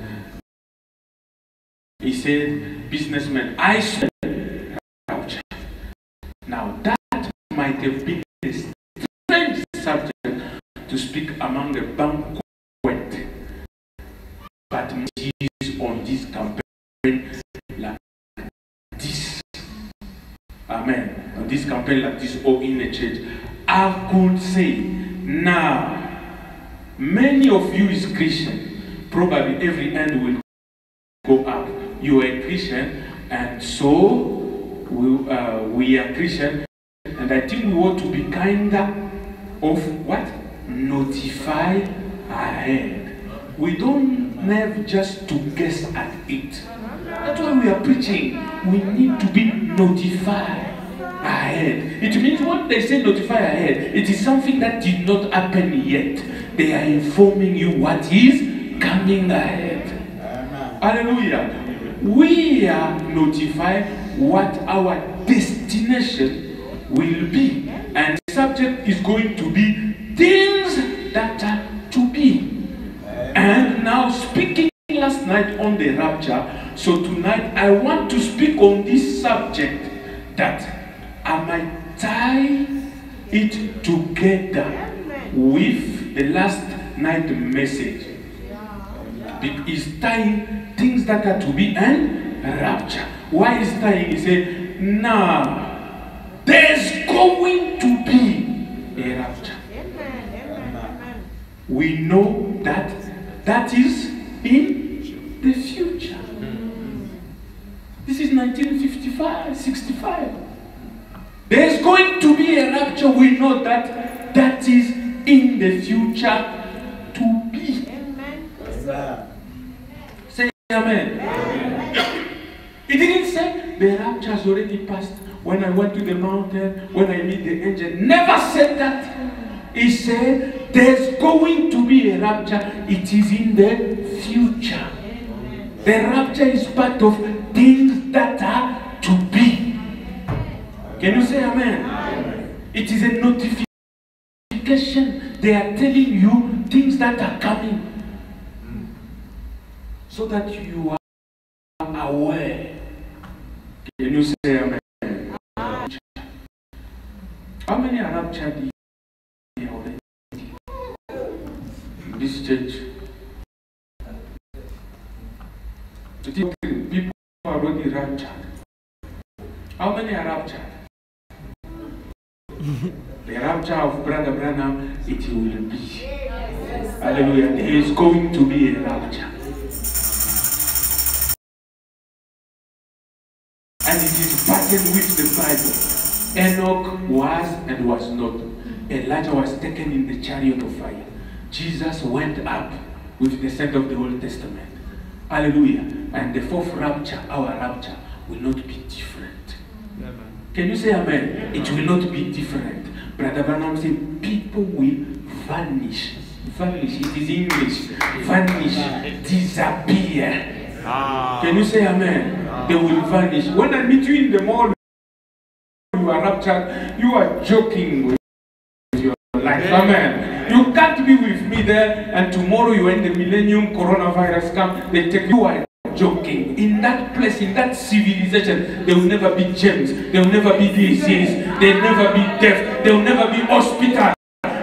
S1: He said, businessmen, I saw rapture. Now that might have been a strange subject to speak among a banquet. But is on this campaign like this. Amen. On this campaign like this or in a church, I could say, now, many of you is Christian. Probably every hand will go up. You are a Christian, and so we are Christian, and I think we ought to be kinder of what? Notify ahead. We don't have just to guess at it. That's why we are preaching. We need to be notified ahead. It means when they say notify ahead, it is something that did not happen yet. They are informing you what is coming ahead. Hallelujah. We are notified what our destination will be. And the subject is going to be things that are to be. And now speaking last night on the rapture, so tonight I want to speak on this subject that I might tie it together with the last night message. It's tying things that are to be and rapture. Why is tying? He said, now there's going to be a rapture. We know that that is in the future. This is 1955, 65. There's going to be a rapture. We know that that is in the future to be. Amen. Say amen. Amen. It didn't say the rapture has already passed. When I went to the mountain, when I meet the angel, never said that. He said, there's going to be a rapture. It is in the future. The rapture is part of things that are to be. Can you say amen? Amen. It is a notification. They are telling you things that are coming. So that you are aware. Can you say amen? How many are raptured already? This church. People are already raptured. How many are raptured? The rapture of Brother Branham, it will be. Hallelujah. There is going to be a rapture. And it is patterned with the Bible. Enoch was and was not. Elijah was taken in the chariot of fire. Jesus went up with the scent of the Old Testament. Hallelujah. And the fourth rapture, our rapture, will not be different. Amen. Can you say amen? It will not be different. Brother Branham said, people will vanish. Vanish, it is English. Vanish, disappear. Can you say amen? They will vanish. When I meet you in the mall, you are raptured, you are joking with your life. Amen. You can't be with me there and tomorrow you are in the millennium, coronavirus come, they take you are joking. In that place, in that civilization, there will never be germs, there will never be disease, there will never be death, there will never be hospital.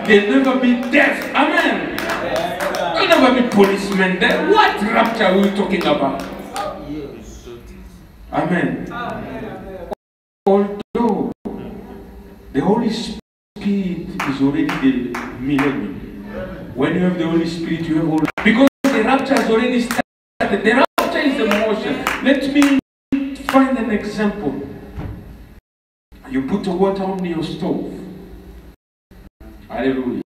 S1: There'll never be death. Amen. There'll never be policemen there. What rapture are we talking about? Amen. Although the Holy Spirit is already the millennium. When you have the Holy Spirit, you have all. Because the rapture has already started. The rapture is the motion. Let me find an example. You put the water on your stove. Hallelujah.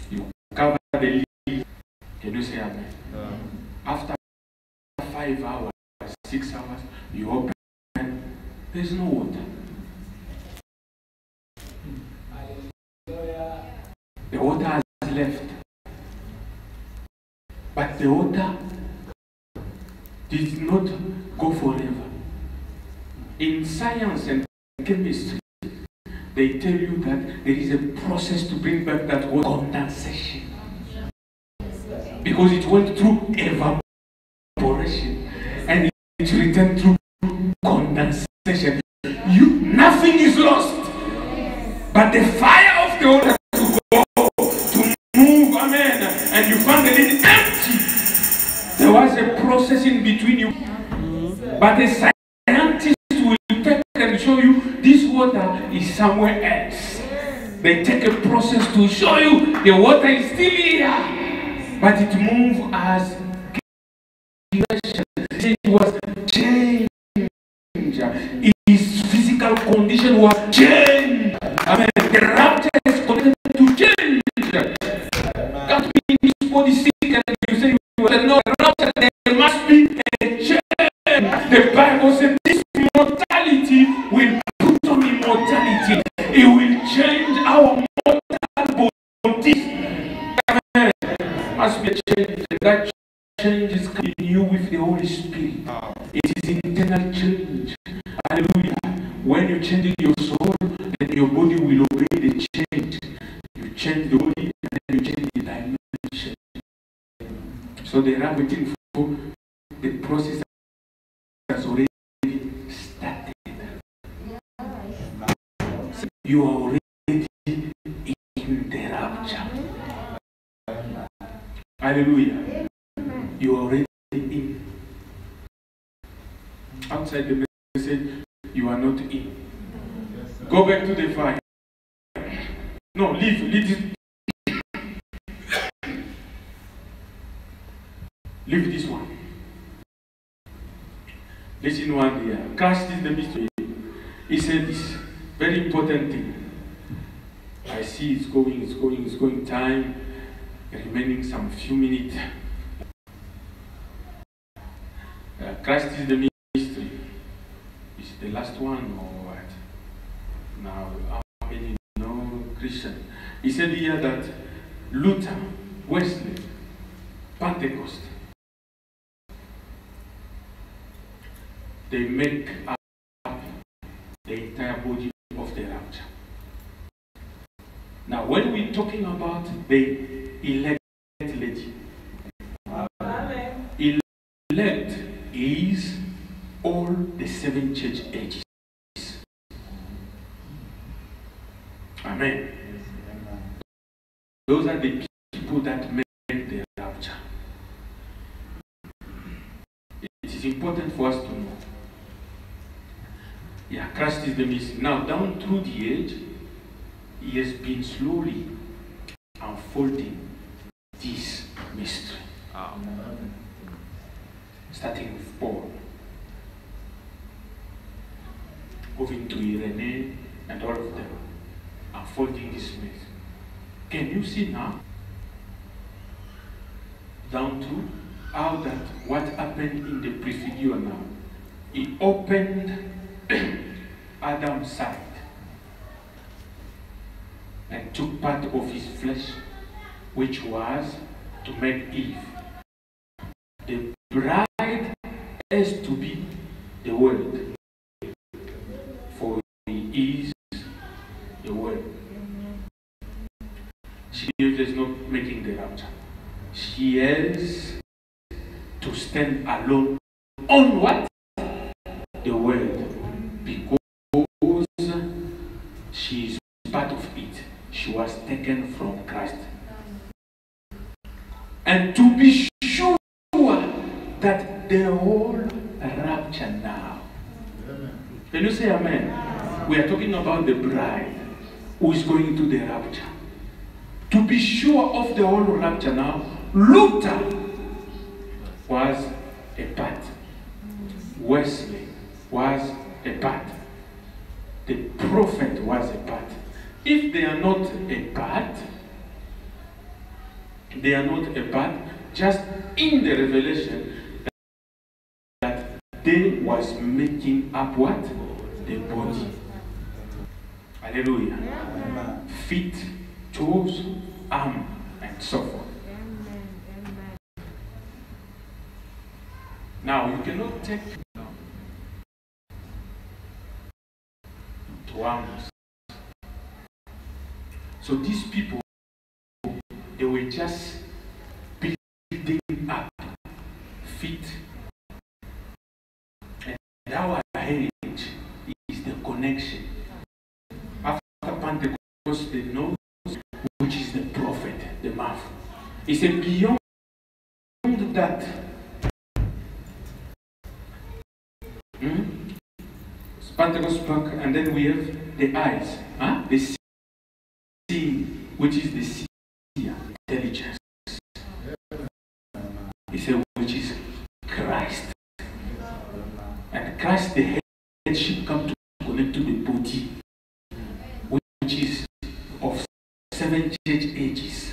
S1: You cover the lid. Can you say amen? After 5 hours, 6 hours, you open. There's no water. The water has left. But the water did not go forever. In science and chemistry, they tell you that there is a process to bring back that water, condensation. Because it went through evaporation and it returned through condensation. Nothing is lost. But the fire of the water to go, to move, amen. And you found it empty. There was a process in between you. But the scientists will take and show you this water is somewhere else. They take a process to show you the water is still here. But it moved as it was changed. His physical condition was changed. Amen. The rapture is connected to change. Can't be in this body sick and you say, no, the rapture, there must be a change. The Bible says this mortality will put on immortality. It will change our mortal bodies. Amen. Must be a change. That change is coming in you with the Holy Spirit. It is internal change. Hallelujah. When you change your soul, then your body will obey the change. You change the body and then you change the dimension. So they are waiting for the process has already started. So you are already in the rapture. Hallelujah. You are already in. Outside the message, you are not in. Go back to the fire. No, leave it. Leave this one. Listen one here. Christ is the mystery. He said this very important thing. I see it's going. Time remaining some few minutes. Christ is the mystery. Is the last one or what? Now, how many know Christian? He said here that Luther, Wesley, Pentecost, they make up the entire body of the rapture. Now, when we're talking about the elect lady, elect is all the 7 church ages. Amen. Those are the people that make the rapture. It is important for us to know. Yeah, Christ is the mystery. Now, down through the age, he has been slowly unfolding this mystery. Starting with Paul, moving to Irene and all of them, unfolding this mystery. Can you see now, down to how that what happened in the prefigure now? He opened Adam's side and took part of his flesh, which was to make Eve. The bride has to be the word, for he is the word. She is not making the rapture. She has to stand alone on what? The word. Because she is part of it. she was taken from Christ. And to be sure that the whole rapture now. Can you say amen? We are talking about the bride who is going to the rapture. To be sure of the whole rapture now, Luther was a part. Wesley was a part. The prophet was a part. If they are not a part, they are not a part, just in the revelation that they was making up what? The body. Hallelujah.
S2: Amen.
S1: Feet, toes, arm, and so forth. Now you cannot take to arms. So these people, they were just building up feet. And our heritage is the connection. After Pentecost, the nose, which is the prophet, the mouth. He said, beyond that, Pentecost spoke, and then we have the eyes, the seeing, which is the seer, intelligence. He said, which is Christ. And Christ, the headship, comes to connect to the body, which is of 7 church ages.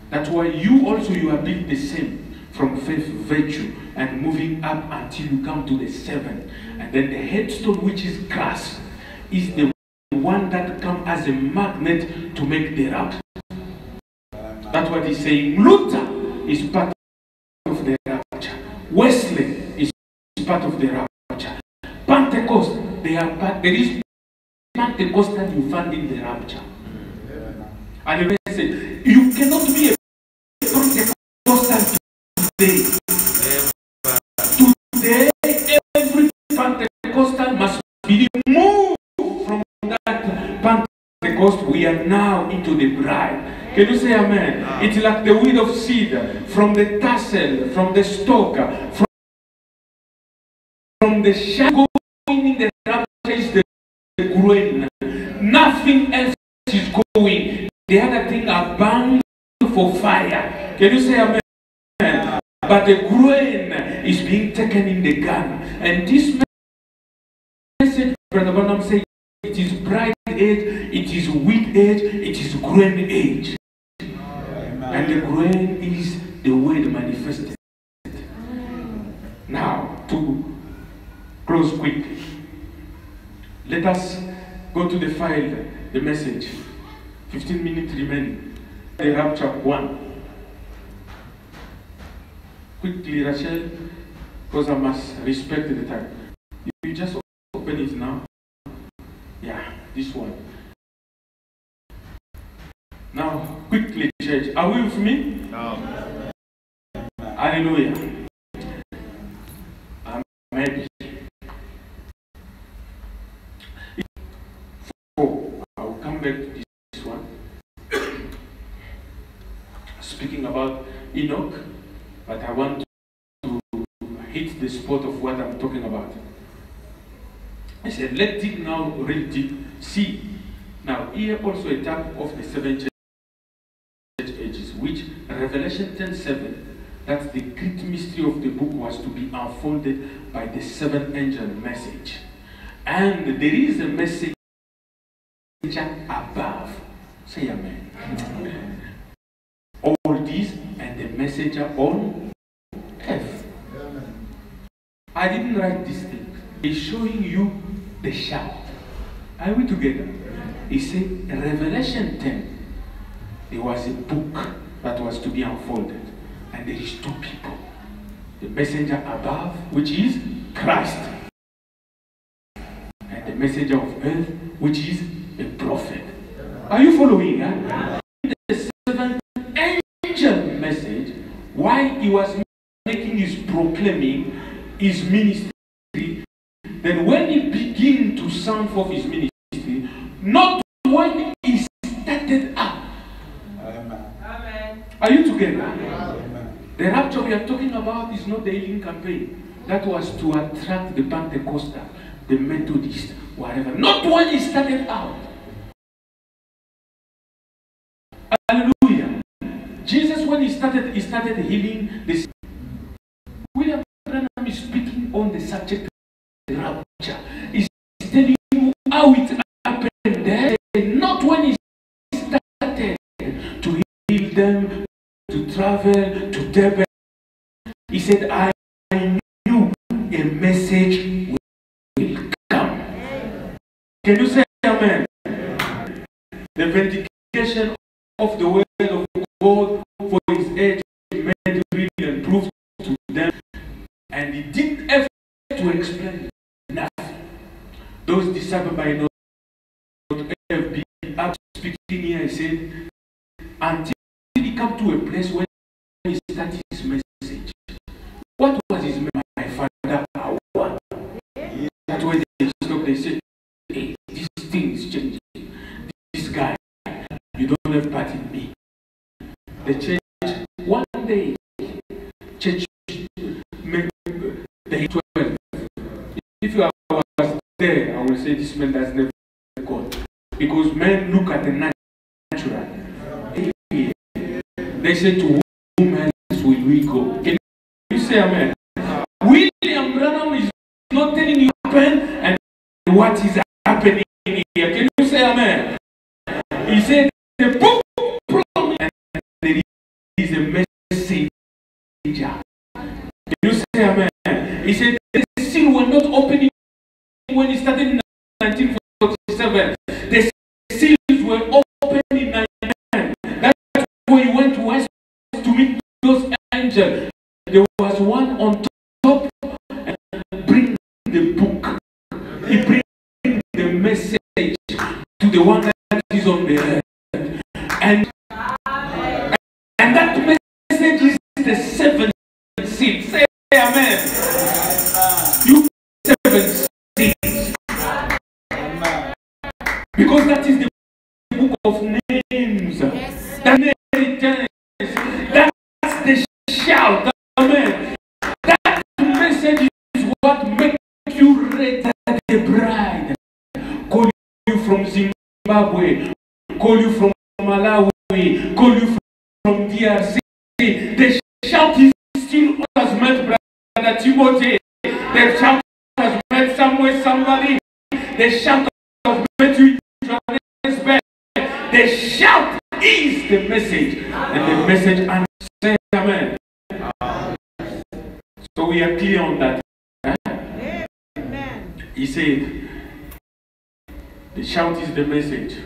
S1: That's why you are built the same, from faith, virtue, and moving up until you come to the 7. And then the headstone, which is Christ, is the one that comes as a magnet to make the rapture. That's what he's saying. Luther is part of the rapture. Wesley is part of the rapture. Pentecost, they are part. There is Pentecostal you find in the rapture. And he said, you cannot be a Pentecostal today. Today, every Pentecostal must be removed from that Pentecost. We are now into the bride. Can you say amen? It's like the weed of seed, from the tassel, from the stalk, from the shadow going in the rapture is the grain. Nothing else is going. The other thing are bound for fire. Can you say amen? But the grain is being taken in the gun. And this message, Brother Branham says, it is bright age, it is wheat age, it is grain age. And the grain is the word manifested. Now, to close quickly, let us go to the file, the message. 15 minutes remaining. The rapture 1. Quickly, Rachel, because I must respect the time. You just open it now. Yeah, this one. Now, quickly, church. Are we with me?
S2: No.
S1: Hallelujah. Maybe. 4. I will come back to this one. Speaking about Enoch, but I want to hit the spot of what I'm talking about. I said, let's dig now real deep. See, now here also a type of the 7 church ages, which Revelation 10:7, that the great mystery of the book was to be unfolded by the 7 angel message. And there is a message above. Say amen. All these and the messenger on earth. I didn't write this thing. It's showing you the shout. Are we together? He said, Revelation 10, there was a book that was to be unfolded. And there is 2 people. The messenger above, which is Christ. And the messenger of earth, which is a prophet. Are you following? Huh? The 7th angel message, why he was making his proclaiming his ministry, then when he began to sound forth his ministry, not when he started together?
S2: Amen.
S1: The rapture we are talking about is not the healing campaign. That was to attract the Pentecostal, the Methodist, whatever. Not when he started out. Hallelujah. Jesus, when he started healing this. William Branham is speaking on the subject of the rapture. He's telling you how it happened there. Not when he started to heal them, to travel to Durban. He said, I knew a message will come. Can you say amen? The vindication of the word of God for his age made real and proved to them, and he didn't have to explain nothing. Those disciples by not have been up speaking here, he said, until he come to a place where he started his message. What was his message? My Father, I want. That's why they stop. They say, hey, this thing is changing. This guy, you don't have part in me. The church, one day, church, day 12. If I was there, I will say this man does never God. Because men look at the natural. They say, to whom else will we go? Can you say amen? William Branham is not telling you happen and what is happening here. Can you say amen? He said, the book promised and there is a messenger. Can you say amen? He said, the seal were not opening when he started in 1947. The seals were open in 1999. That's why he went west to meet those angels. There was one on top and bring the book. He brings the message to the one that is on the earth. And that message is the seventh seal. Say amen. You seven seals. Because that is the book of names. That inheritance. That's the shout. Amen. That message is what makes you ready as the bride. Call you from Zimbabwe. Call you from Malawi. Call you from DRC. The shout is still has met Brother Timothy. The shout has met somebody. The shout has met you. The shout is the message. And the message answers. Amen. So we are clear on that. Amen. He said, the shout is the message.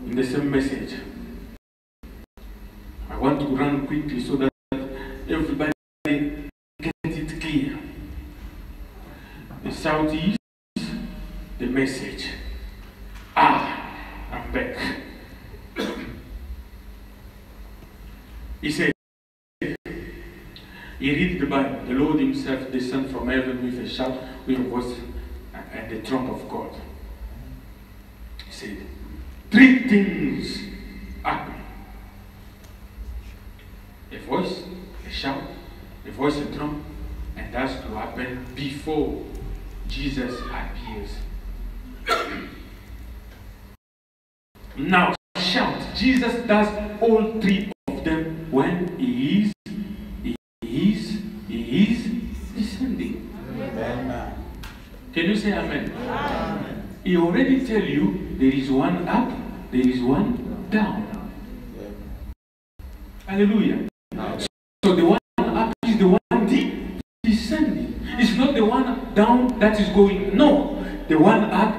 S1: In the same message. I want to run quickly so that everybody gets it clear. The shout is the message. I'm back. He said, he read the Bible. The Lord himself descended from heaven with a shout, with a voice, and the trump of God. He said, 3 things happen. A voice, a shout, a voice, a trump, and that's to happen before Jesus appears. Now, shout. Jesus does all 3 of them when he is descending.
S2: Amen.
S1: Can you say amen? Amen. He already tell you there is one up, there is one down. Hallelujah. So the one up is the one descending. It's not the one down that is going. No. The one up,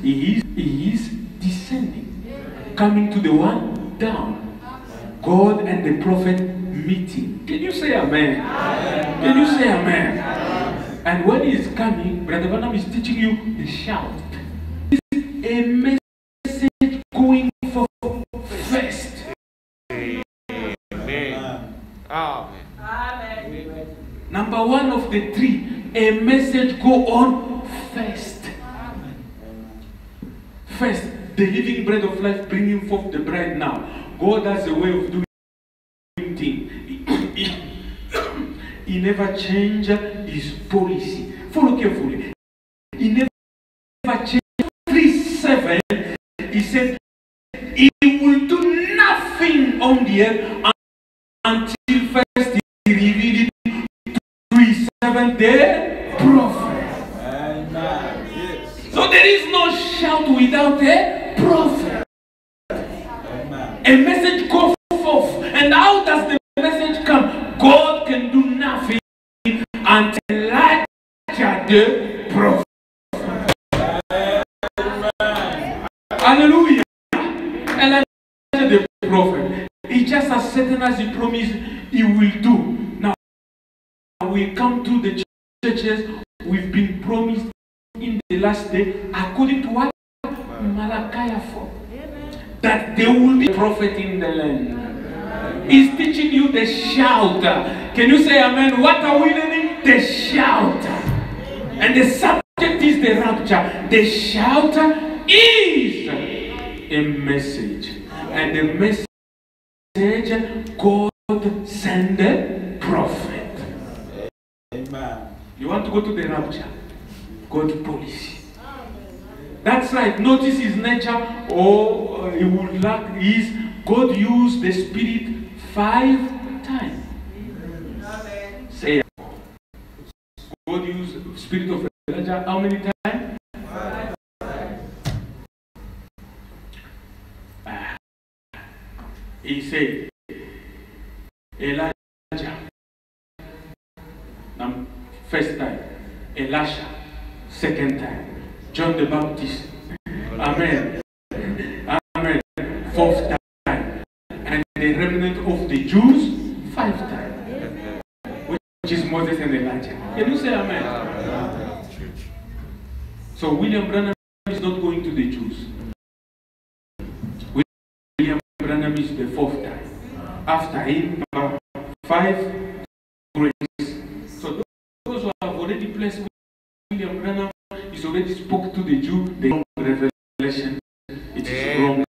S1: he is descending. Coming to the one down. God and the prophet meeting. Can you say amen? Amen. Can you say amen? Amen. And when he is coming, Brother Branham is teaching you the shout. This is a message going for first.
S2: Amen.
S3: Amen.
S1: Number 1 of the 3, a message go on first. First, the living bread of life bringing forth the bride now. God has a way of doing things. He never changed his policy. Follow carefully. He never changed. 3:7. He said he will do nothing on the earth until first he revealed it to his seventh day prophet.
S2: Amen. Yes.
S1: So there is no shout without a prophet.
S2: Amen.
S1: A message goes forth. And how does the message come? God can do nothing until Elijah the prophet. Hallelujah. Elijah the prophet. He just as certain as he promised he will do. Now we come to the churches, we've been promised in the last day, according to what? Malachi 4. That there will be a prophet in the land. He's teaching you the shout. Can you say amen? What are we learning? The shout. And the subject is the rapture. The shout is a message. And the message, God sent a prophet.
S2: Amen.
S1: You want to go to the rapture? God policy. That's right. Notice his nature. Or he would lack his. God used the Spirit 5 times. Say it. God used the Spirit of Elijah how many times? 5. He said, Elijah, first time. Elisha, second time. John the Baptist, amen. Amen. 4th time. And the remnant of the Jews, 5 times. Which is Moses and Elijah. Can you say amen? So William Branham is not going to the Jews. William Branham is the 4th time. After him, 5 grace. So those who have already placed William Branham is already spoke to the Jew, the wrong revelation. It is wrong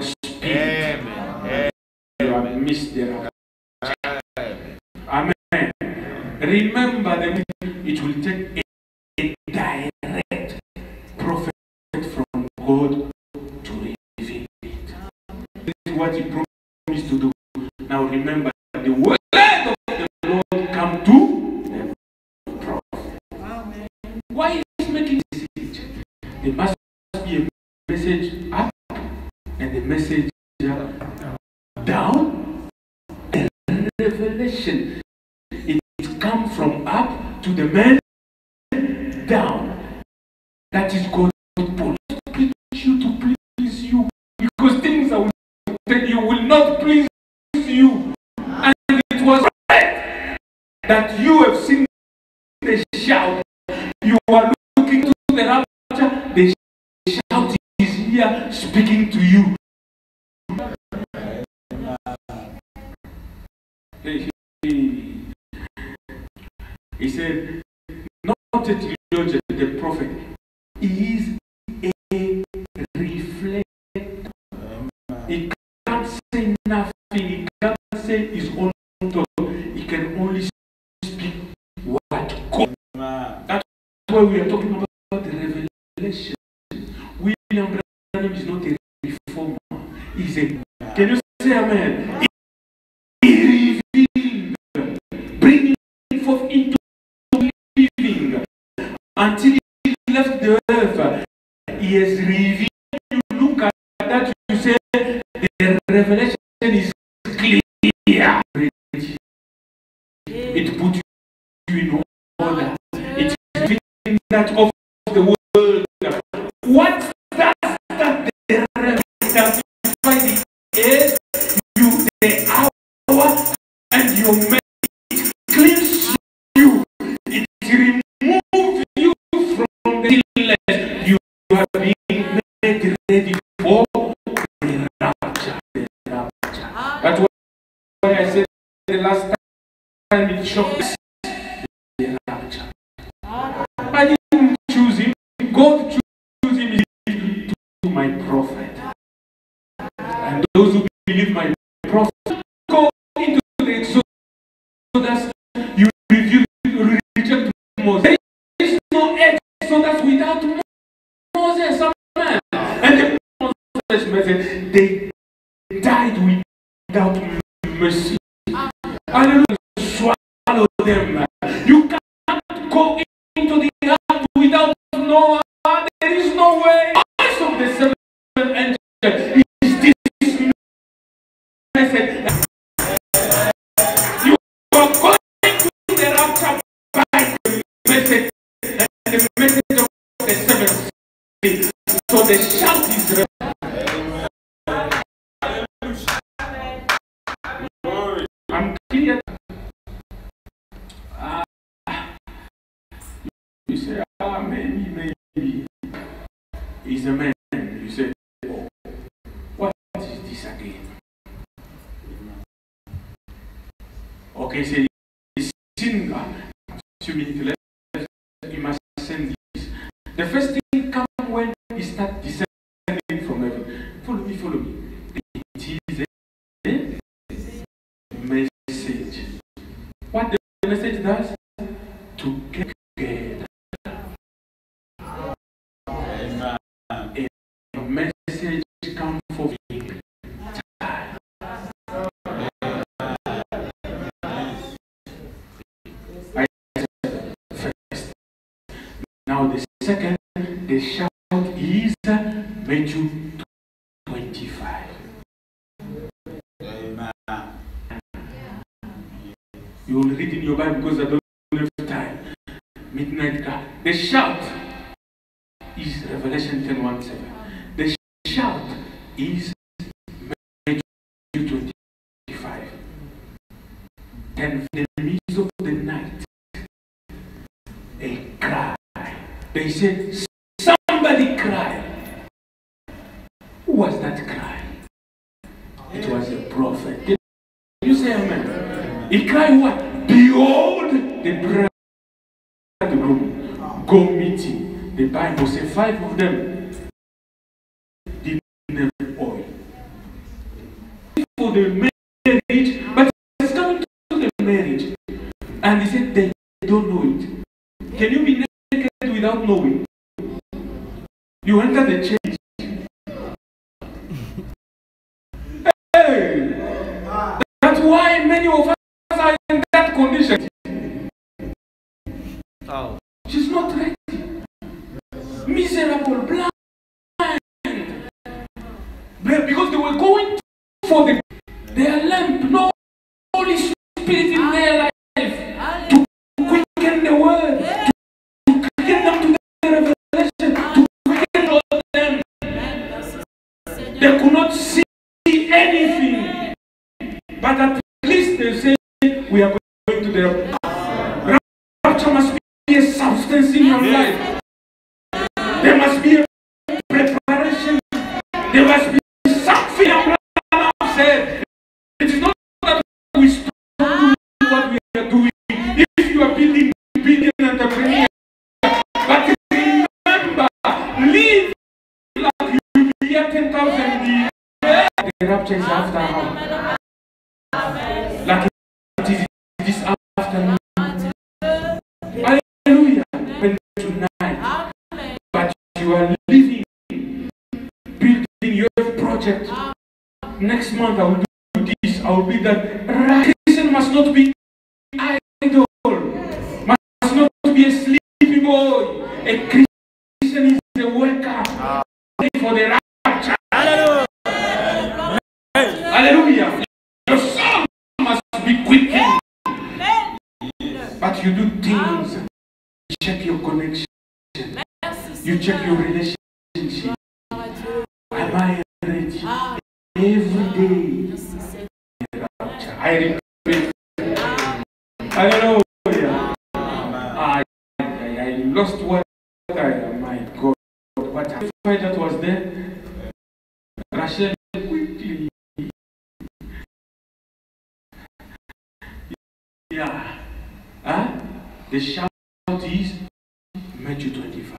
S1: spirit. You have missed the rapture. Amen. Remember that it will take a direct prophet from God to reveal it. This is what he promised to do. Now remember, the word of the Lord come to the prophet. Why is he making this message? There must be a message up and a message down. And revelation. It comes from up to the man down. That is God's policy. Preach you to please you. Because things I will tell you will not please you. And it was right that you have seen the shout. You are looking to the rapture. The shout is here speaking to you. He said, not a theologian, the prophet. He is a reflector. He can't say nothing. He can't say his own thought. He can only speak what God. That's why we are talking about the revelation. William Branham is not a reformer. He's a. Can you say amen? He revealed, bringing forth into living until he left the earth. He has revealed. You look at that, you say the revelation is clear. It puts you in order. It is written that of the world. What does that the revelation is? You the hour and your message cleans you. It removes you from the illness. You are being made ready for the rapture. That's why I said the last time it shocked us. The rapture. I didn't choose him. God chose him to my prophet. And those who believe my prophet. Go into the Exodus, you reject Moses. There is no Exodus without Moses. Amen. And the Moses message, they died without mercy. Hallelujah. Swallow them. You can't go into the earth without Noah. There is no way. The voice of the seventh angel is this message. You are going to the rapture by the message, and the message of the seventh seal. So the shout is ready. I'm clear. You say, maybe. He's a man. You say, oh, what is this again? Okay, say, he's sin. 2 minutes left. You must send this. The first thing comes when he starts descending from heaven. Follow me. It is a message. What the message does? To get together. A message comes for me. First. Now the second, the shout is Matthew 25. You will read in your Bible because I don't have time. Midnight car. The shout is Revelation 10:1-7. The shout is Matthew 25. Then in the midst of the night, a cry. They said, somebody cry. Who was that cry? It was a prophet. Did you say amen? He cried what? Behold the bridegroom. Go meet him. The Bible says 5 of them didn't have oil. For the marriage, but it's coming to the marriage. And he said they don't know it. Can you be naked without knowing? You enter the church. Hey! That's why many of us are in that condition. Oh. She's not ready. Miserable, blind. Because they were going for their lamp, no Holy Spirit in their life to quicken the word, to quicken them to the revelation, to quicken all them. They could not see anything, but at least they say we are going to the rapture. Must be a substance in your life. There must be a preparation. There must be something. Abraham said, it is not that we stop doing what we are doing. If you are building entrepreneur, but remember, live like you will be here 10,000 years. The rapture is after how? Like it is this afternoon. Hallelujah. When tonight, but you are living, building your project. Next month I will do this. I will be that. Christian must not be idle. Must not be a sleepy boy. A Christian is a worker for the rapture. Hallelujah. Hallelujah. Your soul must be quickened. But you do things. You check your connection. You check your relationship. Am I ready? Every day. I repeat. Hallelujah. I lost what my God. What I find that was there. Rachel quickly. Yeah. The shout is Matthew 25.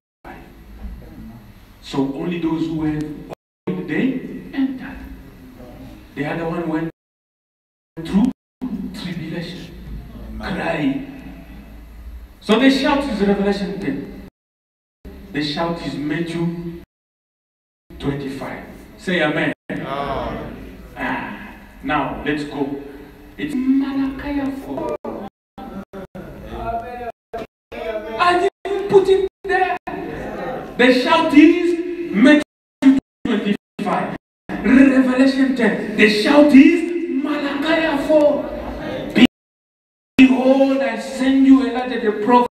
S1: So only those who were on the day entered. The other one went through tribulation, crying. So the shout is Revelation 10. The shout is Matthew 25. Say amen. Now let's go. It's Malachi 4. I didn't put it there. The shout is Matthew 25. Revelation 10. The shout is Malachi 4. Behold, I send you Elijah the prophet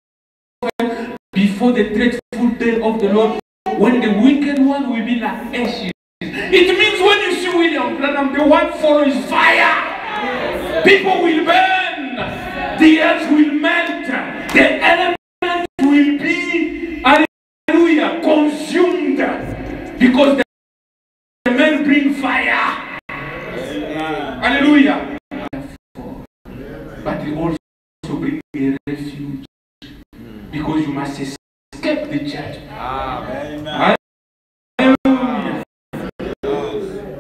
S1: before the dreadful day of the Lord, when the wicked one will be like ashes. It means when you see William Branham, the one follows fire. People will burn. The earth will melt. The element will be, hallelujah, consumed. Because the men bring fire. Hallelujah. But they also bring a refuge. Because you must escape the church. Amen. Hallelujah.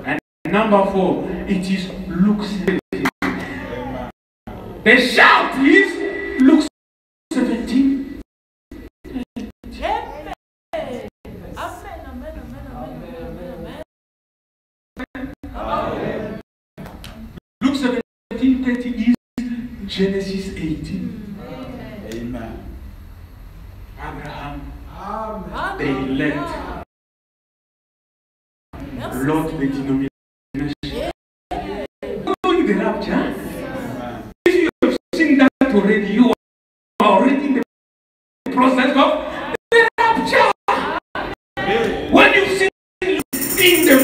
S1: And number 4, it is Luke 17. The shout is Luke 17. Luke 17:30 is Genesis 18.
S2: Amen.
S1: Abraham, they left. Lord, the denomination. Going the rapture. If you have seen that already, you are already in the process of the rapture. When you see in the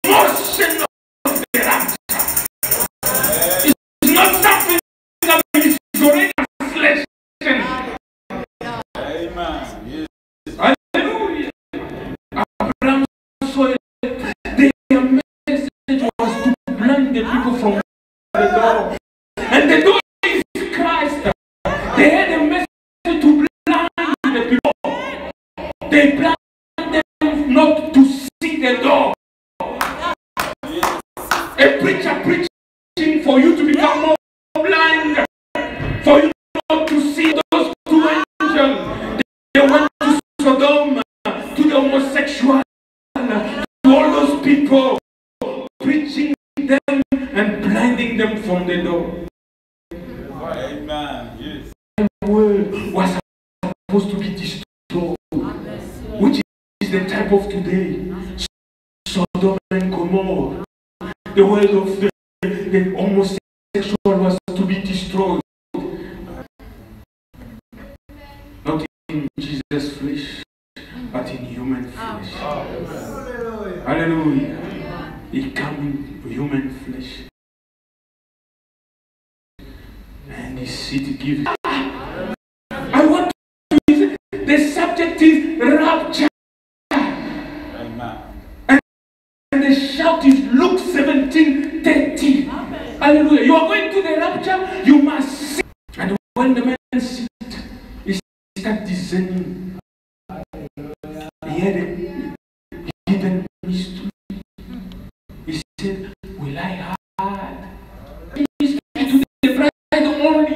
S1: motion of the rapture, it's not something that is already translation.
S2: Amen.
S1: Hallelujah. Abraham saw it. Their message was to blind the people from the door. And the door is Christ. They had a message to blind the people. They blinded them not to see the door. A preacher preaching for you to become more blind. For you not to see those two angels. They went to Sodom, to the homosexual, to all those people, preaching them and blinding them from the door.
S2: Amen. Yes.
S1: The world was supposed to be destroyed, which is the type of today. Sodom and Gomorrah. The world of the homosexual was to be destroyed. Not in Jesus' flesh, but in human flesh. Hallelujah. He came in human flesh. And he said, give. I want to use the subject is rapture.
S2: Amen.
S1: And the shout is Luke 17:30. Hallelujah. You are going to the rapture, you must see. And when the man sit, he start discerning. He had a hidden mystery. He said, will I hide? He speak to the bride only.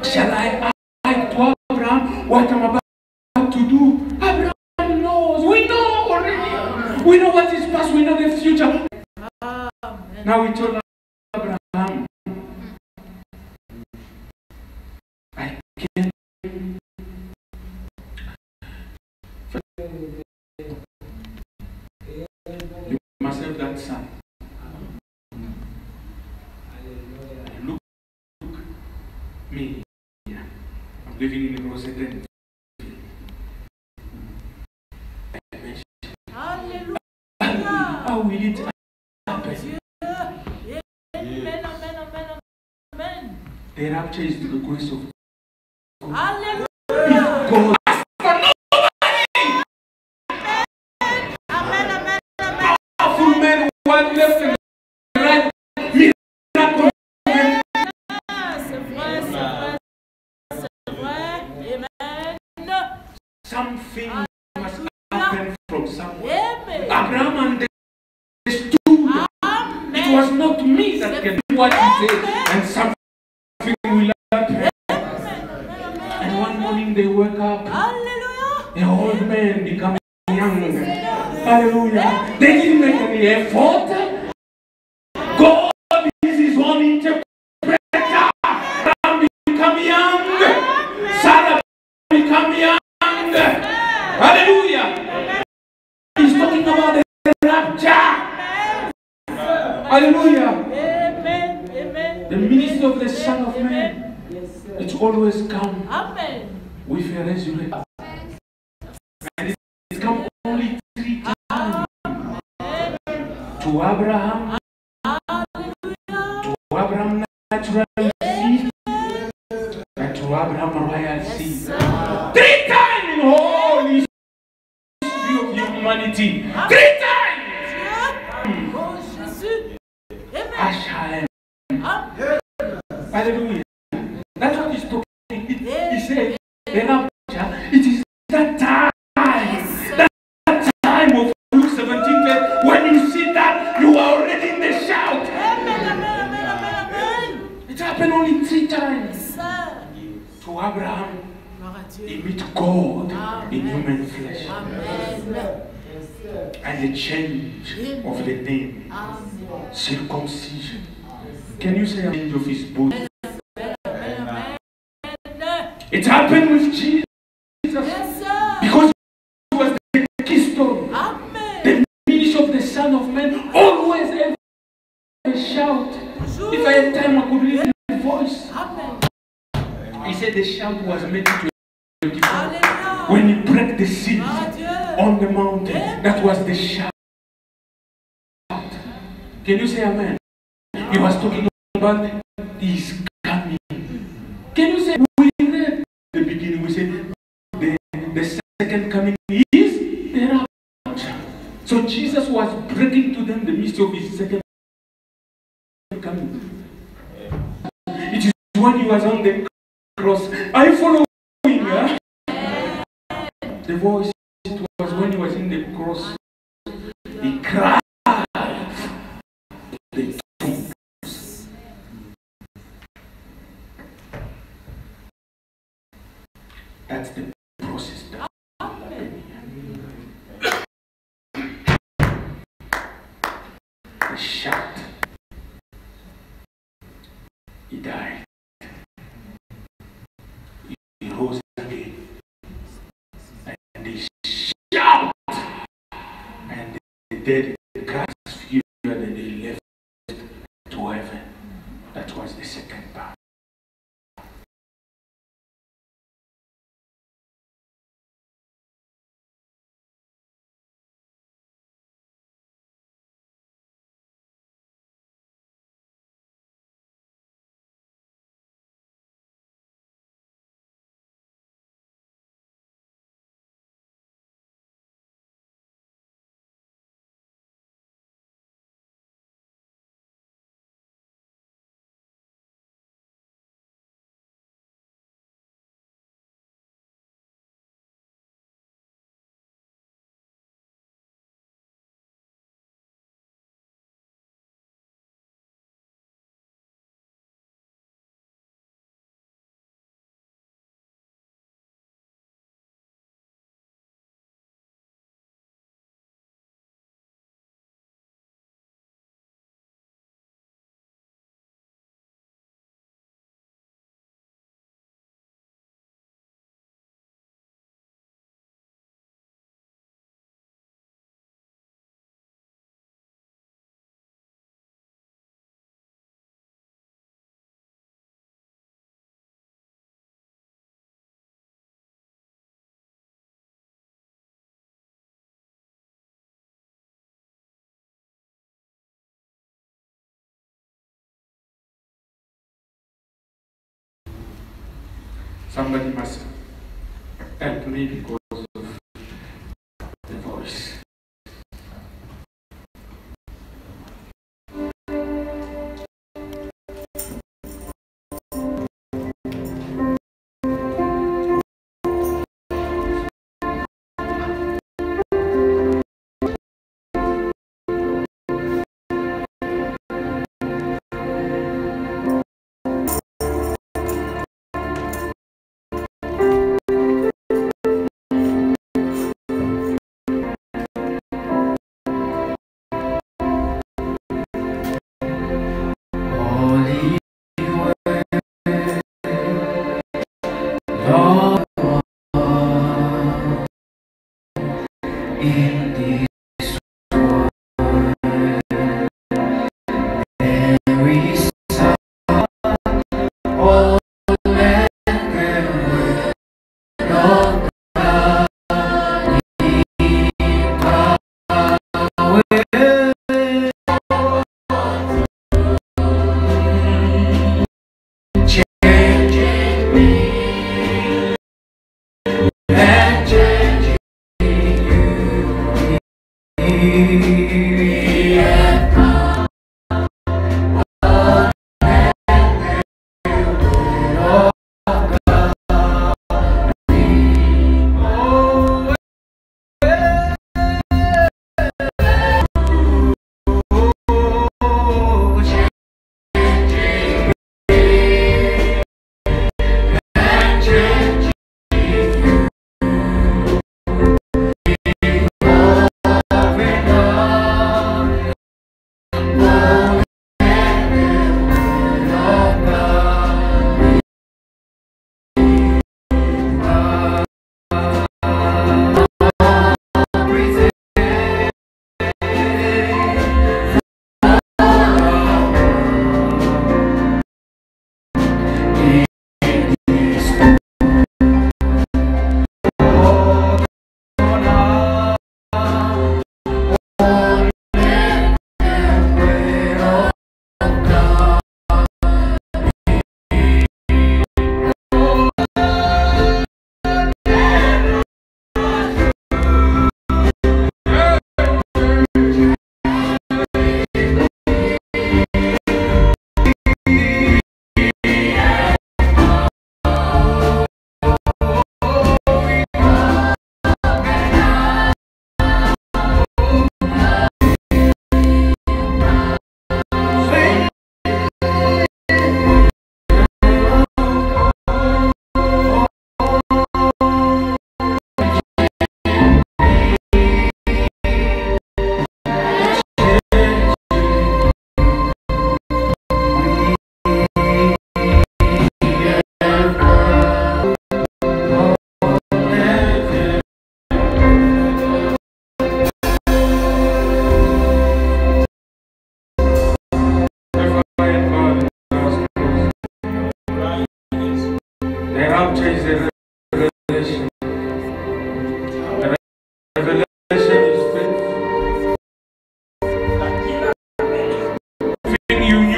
S1: Shall I hide to Abraham what I'm about to do? Abraham knows. We know already. We know what is past. We know the future. Now we told Abraham, I can't. You must have that son. Look, me. I'm living in Rosedale. How will it happen? The rapture is the grace of God.
S3: Hallelujah.
S1: If God asks for nobody, powerful men, one left and right, miracle men.
S3: C'est vrai, c'est vrai. Amen.
S1: Something must happen from somewhere.
S3: Amen.
S1: Abraham understood what he said, and something will happen. And one morning they wake up, the old man becomes young. Hallelujah. They didn't make any effort. God is his own interpreter. Abraham become young. Sarah become young. Hallelujah. He's talking about the rapture. Hallelujah.
S3: Amen. Amen.
S1: The ministry of the Son of Man, it always comes
S3: Amen.
S1: with a resurrection. And it comes only 3 times. To Abraham, to Abraham natural seed, and to Abraham royal seed. 3 times in whole history of humanity. 3 times.
S3: Oh, Jésus.
S1: Hashem.
S3: Amen.
S1: Hallelujah. That's what he's talking. He said, the rapture, it is that time. That time of Luke 17 verse, when you see that, you are already in the shout. It happened only 3 times. To Abraham, he met God in human flesh. And the change of the name, circumcision. Can you say a change of his body? It happened with Jesus. Because he was the keystone. The ministry of the Son of Man always have a shout. If I had time, I could read the voice. He said the shout was made to 24. When he broke the seas on the mountain, that was the shout. Can you say amen? He was talking about his coming. Can you say, we read the beginning, we said the second coming is the rapture. So Jesus was breaking to them the mystery of his second coming. It is when he was on the cross. Are you following? Huh? The voice, it was when he was in the cross. He cried. The tombs. That's the process. The shout. He died. He rose again. And they shout. And the dead cast fear and they left to heaven. That was the second part. Somebody must help me because of the voice.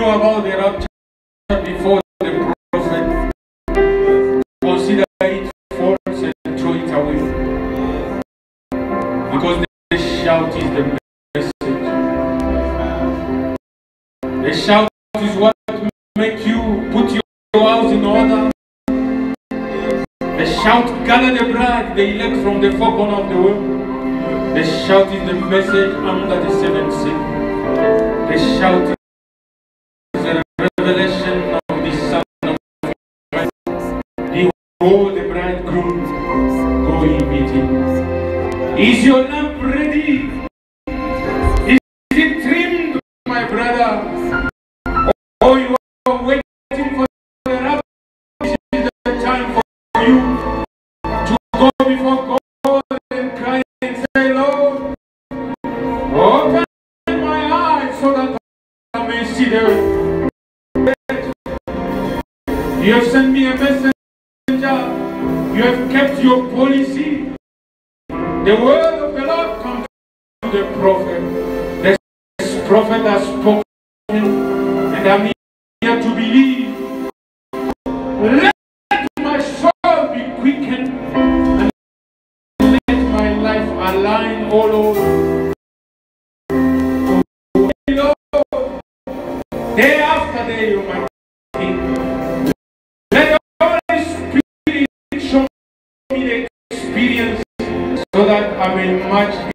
S1: About the rapture before the prophet, consider it false and throw it away. Because the shout is the message. The shout is what makes you put your house in order. The shout gather the bride, the elect from the four corners of the world. The shout is the message under the seventh seal. The shout is revelation of the Son of God. Behold, the bridegroom, go in meeting. Is your lamp ready? Is it trimmed, my brother? Or you are waiting for the rapture? This is the time for you to go before God and cry and say, Lord, open my eyes so that I may see the. You have sent me a messenger. You have kept your policy. The word of the Lord comes from the prophet. The prophet has spoken, and I'm here to believe. Let my soul be quickened, and let my life align all over. Day after day, you might think. Let the Holy Spirit show me the experience so that I may match